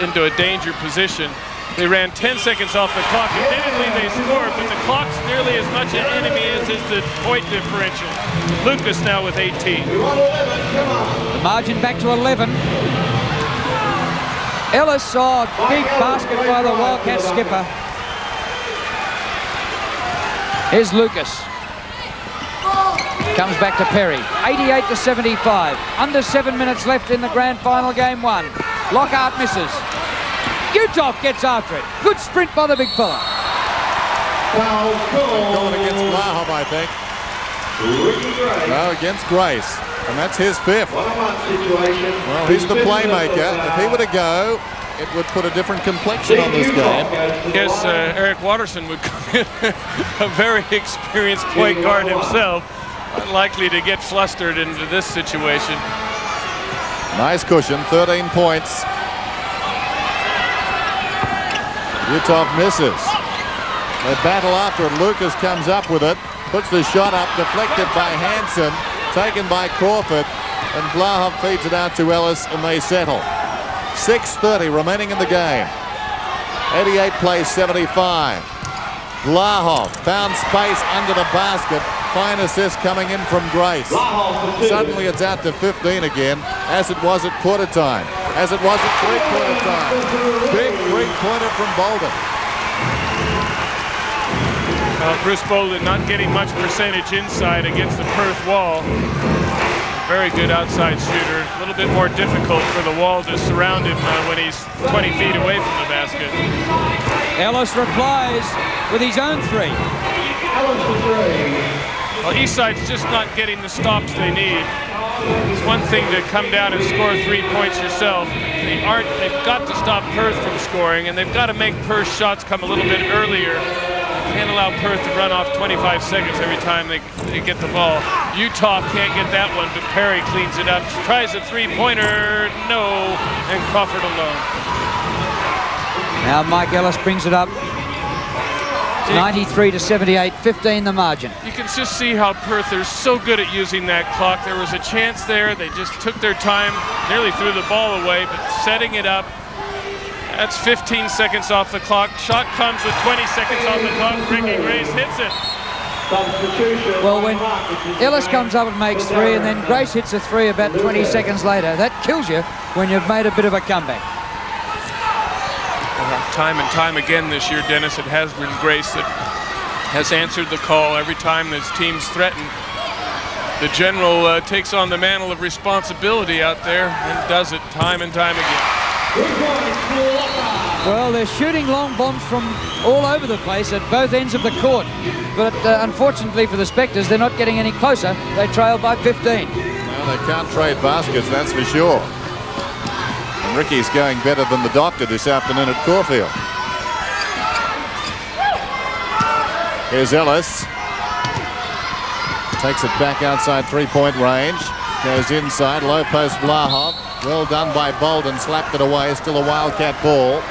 into a danger position. They ran 10 seconds off the clock. Admittedly, they scored, but the clock's nearly as much an enemy as is the point differential. Lucas now with 18. The margin back to 11. Ellis saw a big basket by the Wildcat skipper. Here's Lucas. Comes back to Perry. 88-75. Under 7 minutes left in the grand final, game one. Lockhart misses. Utah gets after it. Good sprint by the big fella. Going against Lahab, I think. No, against Grace. And that's his fifth. Well, he's the playmaker. If he were to go, it would put a different complexion on this game. Yes, Eric Watterson would come in, a very experienced point guard himself. Unlikely to get flustered into this situation. Nice cushion, 13 points. Utah misses. They battle after it. Lucas comes up with it, puts the shot up, deflected by Hansen, taken by Crawford, and Vlahov feeds it out to Ellis, and they settle. 6:30 remaining in the game. 88 plays 75. Vlahov found space under the basket. Fine assist coming in from Grace. Suddenly it's out to 15 again, as it was at quarter time, as it was at three-quarter time. Big three-pointer from Bolden. Bruce Bolden not getting much percentage inside against the Perth wall. Very good outside shooter. A little bit more difficult for the wall to surround him when he's 20 feet away from the basket. Ellis replies with his own three. Well, Eastside's just not getting the stops they need. It's one thing to come down and score 3 points yourself. They've got to stop Perth from scoring, and they've got to make Perth's shots come a little bit earlier. Can't allow Perth to run off 25 seconds every time they get the ball. Utah can't get that one, but Perry cleans it up. Tries a three-pointer, no, and Crawford alone. Now Mike Ellis brings it up. 93 to 78, 15 the margin. You can just see how Perth are so good at using that clock. There was a chance there. They just took their time, nearly threw the ball away, but setting it up. That's 15 seconds off the clock. Shot comes with 20 seconds off the clock. Ricky Grace hits it. Well, when Ellis comes up and makes three, and then Grace hits a three about 20 seconds later, that kills you when you've made a bit of a comeback. Time and time again this year, Dennis, it has been Grace that has answered the call every time his team's threatened. The general takes on the mantle of responsibility out there and does it time and time again. Well, they're shooting long bombs from all over the place at both ends of the court. But unfortunately for the Spectres, they're not getting any closer. They trail by 15. Well, they can't trade baskets, that's for sure. And Ricky's going better than the doctor this afternoon at Caulfield. Here's Ellis. Takes it back outside three-point range. Goes inside, low post Vlahov. Well done by Bolden, slapped it away. Still a Wildcat ball.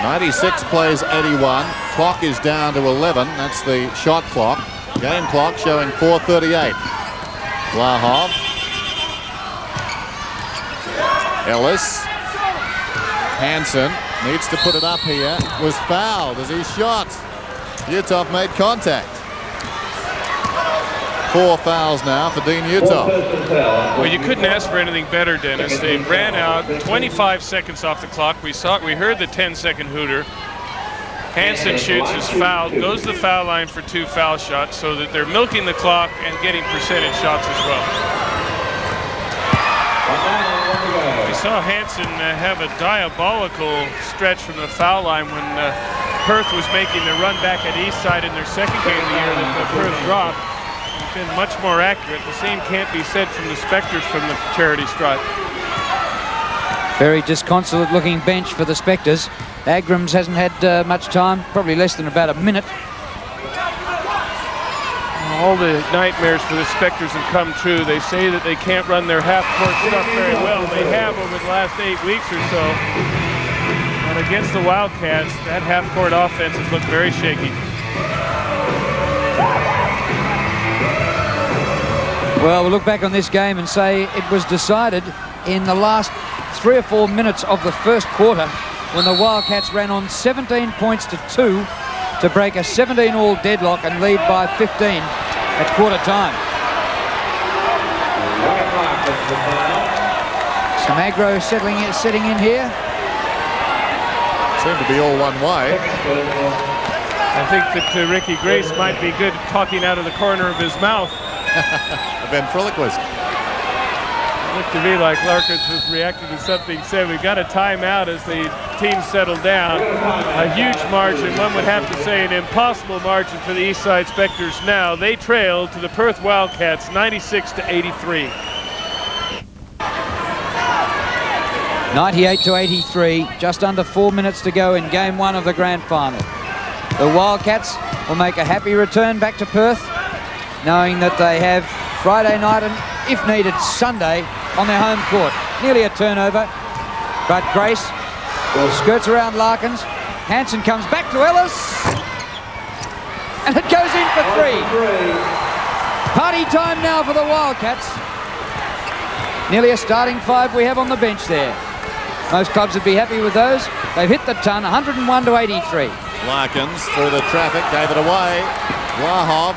96 plays 81. Clock is down to 11. That's the shot clock. Game clock showing 4:38. Vlahov. Ellis. Hansen needs to put it up here. Was fouled as he shot. Utah made contact. 4 fouls now for Dean Utah. Well, you couldn't ask for anything better, Dennis. They ran out 25 seconds off the clock. We heard the 10-second hooter. Hansen shoots, is fouled, goes to the foul line for 2 foul shots, so that they're milking the clock and getting percentage shots as well. We saw Hansen have a diabolical stretch from the foul line when Perth was making the run back at Eastside in their second game of the year that Perth dropped. He's been much more accurate. The same can't be said from the Spectres from the charity stripe. Very disconsolate looking bench for the Spectres. Agrams hasn't had much time, probably less than about a minute. All the nightmares for the Spectres have come true. They say that they can't run their half-court stuff very well. They have over the last 8 weeks or so. But against the Wildcats, that half-court offense has looked very shaky. Well, we'll look back on this game and say it was decided in the last 3 or 4 minutes of the first quarter when the Wildcats ran on 17 points to 2 to break a 17-all deadlock and lead by 15 at quarter time. Some aggro setting in here. Seemed to be all one way. I think that Ricky Grace might be good at talking out of the corner of his mouth. A ventriloquist. It looked to me like Larkins was reacting to something said. We've got a timeout as the team settled down. A huge margin, one would have to say an impossible margin for the Eastside Spectres now. They trail to the Perth Wildcats 96 to 83. 98 to 83, just under 4 minutes to go in game 1 of the grand final. The Wildcats will make a happy return back to Perth, knowing that they have Friday night and, if needed, Sunday on their home court. Nearly a turnover, but Grace skirts around Larkins. Hansen comes back to Ellis, and it goes in for 3. Party time now for the Wildcats. Nearly a starting 5 we have on the bench there. Most clubs would be happy with those. They've hit the ton, 101 to 83. Larkins through the traffic, gave it away. Vlahov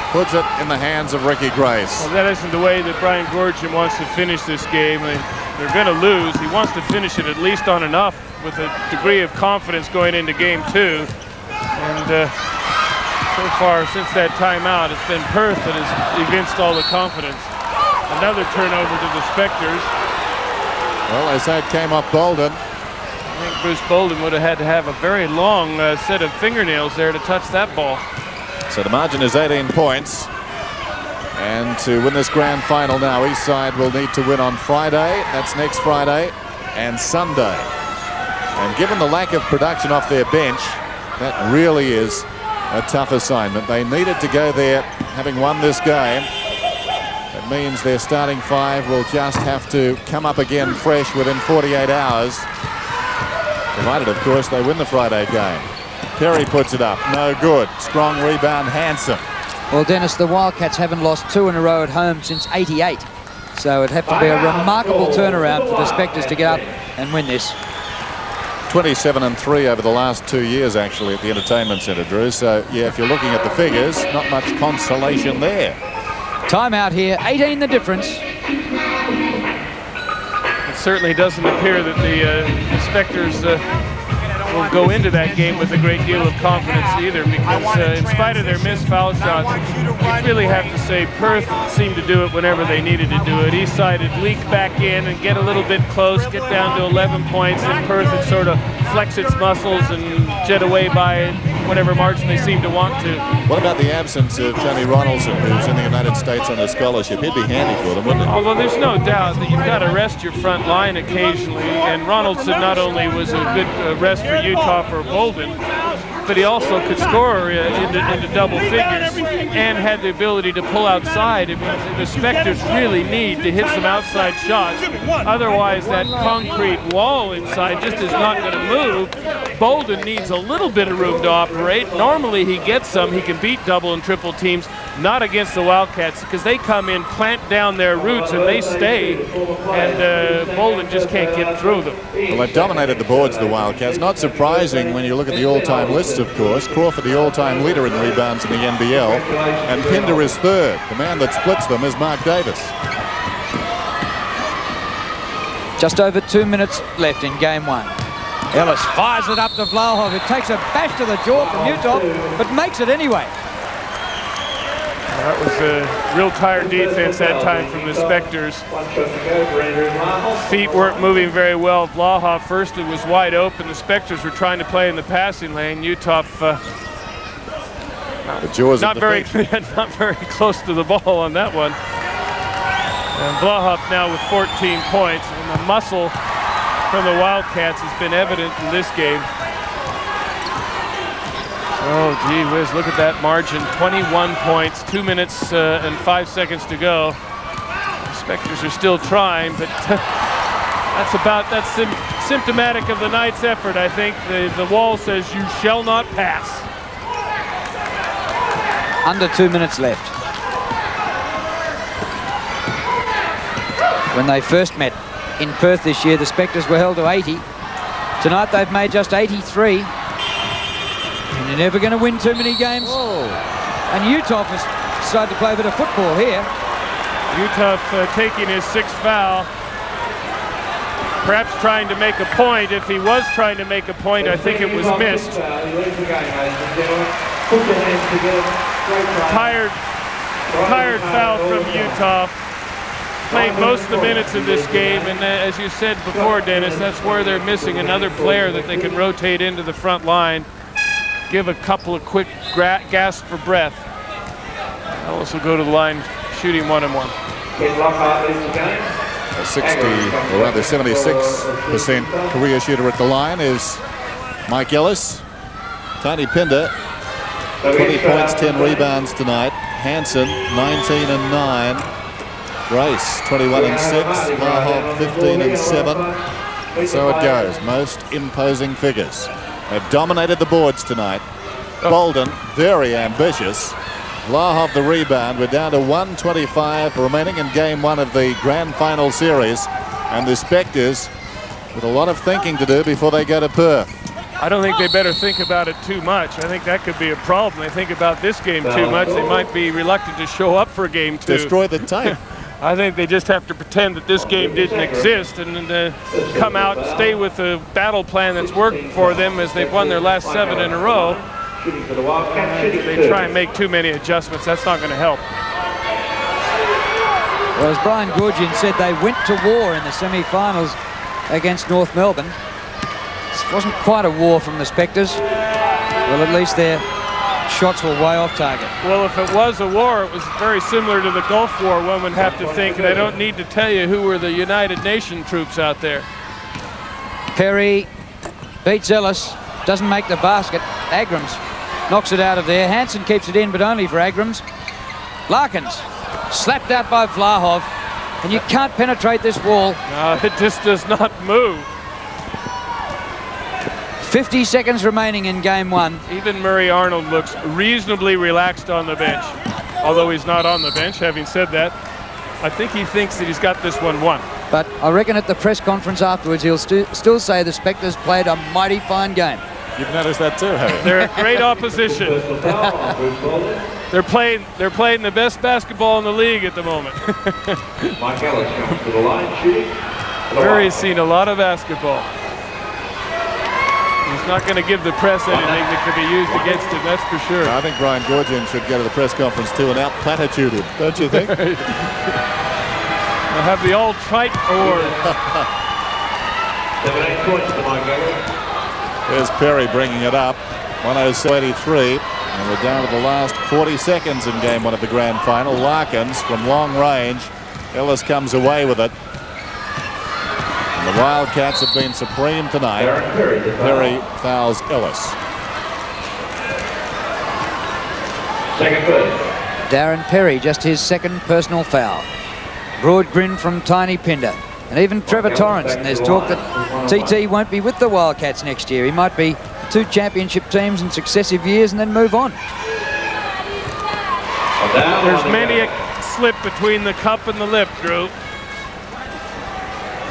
puts it in the hands of Ricky Grace. Well, that isn't the way that Brian Gorgian wants to finish this game. They're going to lose. He wants to finish it at least on enough with a degree of confidence going into game 2. And so far, since that timeout, it's been Perth that has evinced all the confidence. Another turnover to the Spectres. Well, they say it came up Bolden. I think Bruce Bolden would have had to have a very long set of fingernails there to touch that ball. So the margin is 18 points. And to win this grand final now, Eastside will need to win on Friday. That's next Friday and Sunday. And given the lack of production off their bench, that really is a tough assignment. They needed to go there having won this game. That means their starting five will just have to come up again fresh within 48 hours. Provided, of course, they win the Friday game. Perry puts it up. No good. Strong rebound, Hansen. Well, Dennis, the Wildcats haven't lost 2 in a row at home since '88. So it'd have to be a remarkable turnaround for the Spectres to get up and win this. 27-3 over the last 2 years, actually, at the Entertainment Centre, Drew. So, yeah, if you're looking at the figures, not much consolation there. Timeout here, 18 the difference. It certainly doesn't appear that the Spectres will go into that game with a great deal of confidence either, because in spite of their missed foul shots, you really have to say Perth seemed to do it whenever they needed to do it. Eastside had leaked back in and get a little bit close, get down to 11 points, and Perth had sort of flex its muscles and jet away by whatever margin they seemed to want to. What about the absence of Tony Ronaldson, who's in the United States on a scholarship? He'd be handy for them, wouldn't he? Although there's no doubt that you've got to rest your front line occasionally, and Ronaldson not only was a good rest for Utah for Bolden, but he also could score into double figures and had the ability to pull outside. I mean, the Spectres really need to hit some outside shots. Otherwise, that concrete wall inside just is not going to move. Bolden needs a little bit of room to operate. Normally, he gets some. He can beat double and triple teams, not against the Wildcats, because they come in, plant down their roots, and they stay, and Bolden just can't get through them. Well, they've dominated the boards, the Wildcats. Not surprising when you look at the all-time lists, of course. Crawford, the all-time leader in rebounds in the NBL, and Pinder is third. The man that splits them is Mark Davis. Just over 2 minutes left in game one. Ellis fires it up to Vlahov, who takes a bash to the jaw from Utah, but makes it anyway. That was a real tired defense that time from the Spectres. Feet weren't moving very well. Vlahov first, it was wide open. The Spectres were trying to play in the passing lane. Utah not very close to the ball on that one. And Vlahov now with 14 points, and the muscle from the Wildcats has been evident in this game. Oh, gee whiz, look at that margin. 21 points, 2 minutes and 5 seconds to go. The Spectres are still trying, but that's symptomatic of the night's effort, I think. The wall says you shall not pass. Under 2 minutes left. When they first met in Perth this year, the Spectres were held to 80. Tonight they've made just 83. And you're never going to win too many games. Whoa. And Utah has decided to play a bit of football here. Utah taking his 6th foul. Perhaps trying to make a point. If he was trying to make a point, I think it was missed. Tired foul from Utah. Played most of the minutes of this game, and as you said before, Dennis, that's where they're missing another player that they can rotate into the front line. Give a couple of quick gasps for breath. Ellis will go to the line shooting 1-and-1. 60, or rather 76% career shooter at the line is Mike Ellis. Tony Pinder, 20 points, 10 rebounds tonight. Hansen, 19-9. Grace, 21-6. Vlahov, 15-7. So it goes. Most imposing figures. They've dominated the boards tonight. Bolden, very ambitious. Vlahov the rebound. We're down to 1:25 remaining in game one of the grand final series. And the Spectres with a lot of thinking to do before they go to Perth. I don't think they better think about it too much. I think that could be a problem. They think about this game too much. They might be reluctant to show up for game two. Destroy the tape. I think they just have to pretend that this game didn't exist and come out and stay with the battle plan that's worked for them as they've won their last 7 in a row. If they try and make too many adjustments, that's not going to help. Well, as Brian Gourgian said, they went to war in the semi-finals against North Melbourne. This wasn't quite a war from the Spectres. Well, at least they're shots were way off target. Well, if it was a war, it was very similar to the Gulf War, one would have to think, and I don't need to tell you who were the United Nations troops out there. Perry beats Ellis, doesn't make the basket. Agrams knocks it out of there. Hansen keeps it in, but only for Agrams. Larkins slapped out by Vlahov, and you can't penetrate this wall. No, it just does not move. 50 seconds remaining in game one. Even Murray Arnold looks reasonably relaxed on the bench, although he's not on the bench. Having said that, I think he thinks that he's got this one won. But I reckon at the press conference afterwards, he'll still say the Spectres played a mighty fine game. You've noticed that too, have you? They're a great opposition. They're playing the best basketball in the league at the moment. Mike Ellis comes to the line, shooting. Murray's seen a lot of basketball. He's not going to give the press anything that could be used against him, that's for sure. I think Brian Goorjian should go to the press conference too and out-platitude him, don't you think? They'll have the all-trite award. 7-8 points to Mike Ellis. There's Perry bringing it up, 107-83, and we're down to the last 40 seconds in game one of the grand final. Larkins from long range. Ellis comes away with it. And the Wildcats have been supreme tonight. Perry fouls Ellis. Second foot. Darren Perry, just his second personal foul. Broad grin from Tiny Pinder. And even Trevor Torrance, and there's talk that TT won't be with the Wildcats next year. He might be 2 championship teams in successive years and then move on. There's many a slip between the cup and the lip, Drew.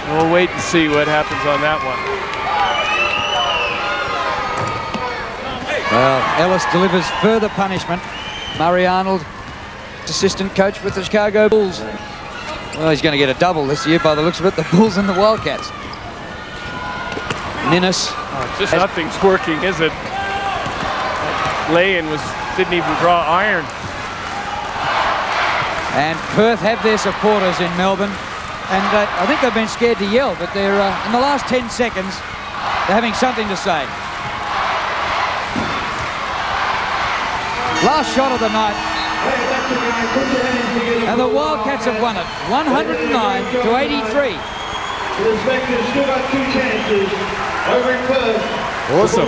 We'll wait and see what happens on that one. Well, Ellis delivers further punishment. Murray Arnold, assistant coach with the Chicago Bulls. Well, he's going to get a double this year by the looks of it, the Bulls and the Wildcats. Ninnis. Oh, just nothing's working, is it? Lay-in didn't even draw iron. And Perth have their supporters in Melbourne. And I think they've been scared to yell, but they're in the last 10 seconds, they're having something to say. Last shot of the night. And the Wildcats have won it, 109-83. The Spectres still got 2 chances over in Perth. Awesome.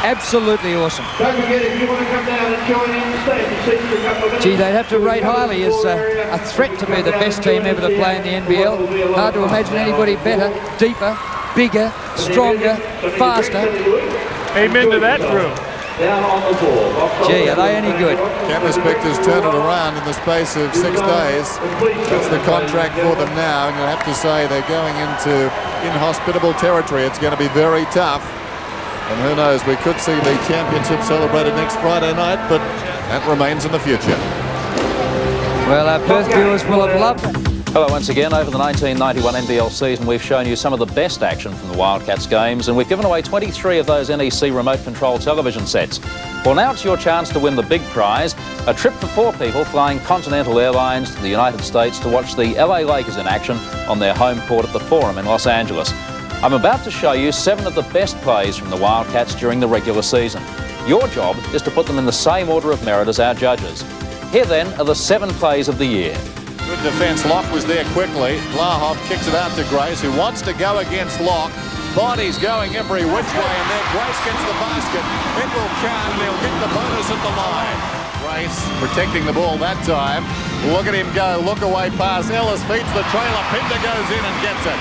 Absolutely awesome. Don't forget, if you want to come down and join in the station, see for a couple of minutes. Gee, they'd have to rate highly as a threat to be the best team ever to play in the NBL. Hard to imagine anybody better, deeper, bigger, stronger, faster. Amen to that, Drew. Down on the ball. Gee, are they any good? Can the Spectres turn it around in the space of 6 days? That's the contract for them now, and you have to say they're going into inhospitable territory. It's going to be very tough. And who knows, we could see the championship celebrated next Friday night, but that remains in the future. Well, our Perth viewers will have loved it. Hello once again. Over the 1991 NBL season, we've shown you some of the best action from the Wildcats games, and we've given away 23 of those NEC remote control television sets. Well, now it's your chance to win the big prize, a trip for 4 people flying Continental Airlines to the United States to watch the LA Lakers in action on their home court at the Forum in Los Angeles. I'm about to show you 7 of the best plays from the Wildcats during the regular season. Your job is to put them in the same order of merit as our judges. Here then are the 7 plays of the year. Good defence. Locke was there quickly. Vlahov kicks it out to Grace, who wants to go against Locke. Body's going every which way, and then Grace gets the basket. It will count, and he'll get the bonus at the line. Grace protecting the ball that time. Look at him go. Look away pass. Ellis feeds the trailer. Pinder goes in and gets it.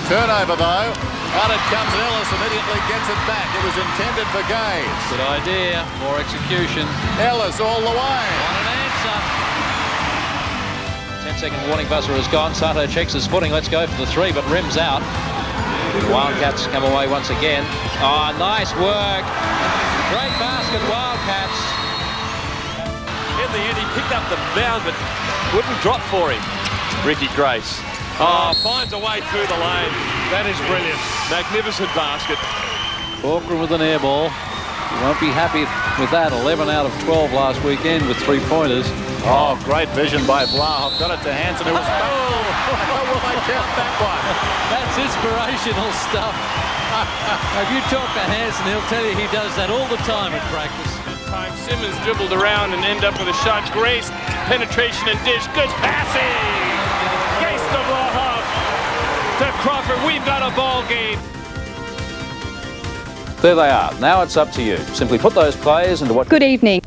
Turnover though. Out it comes, and Ellis immediately gets it back. It was intended for Gaze. Good idea. More execution. Ellis all the way. What an answer. 10-second warning buzzer has gone. Sato checks his footing. Let's go for the 3, but rims out. The Wildcats come away once again. Oh, nice work. Great basket, Wildcats. In the end, he picked up the bound, but wouldn't drop for him. Ricky Grace. Oh, finds a way through the lane. That is brilliant. Magnificent basket. Corcoran with an air ball. You won't be happy with that. 11 out of 12 last weekend with 3-pointers. Oh, great vision by Vlahov. Got it to Hansen, who was... Oh, will they count that one? That's inspirational stuff. If you talk to Hansen, he'll tell you he does that all the time at practice. Time Simmons dribbled around and ended up with a shot. Grace, penetration and dish. Good passing. Grace the ball off to Crawford. We've got a ball game. There they are. Now it's up to you. Simply put those players into what... Good evening.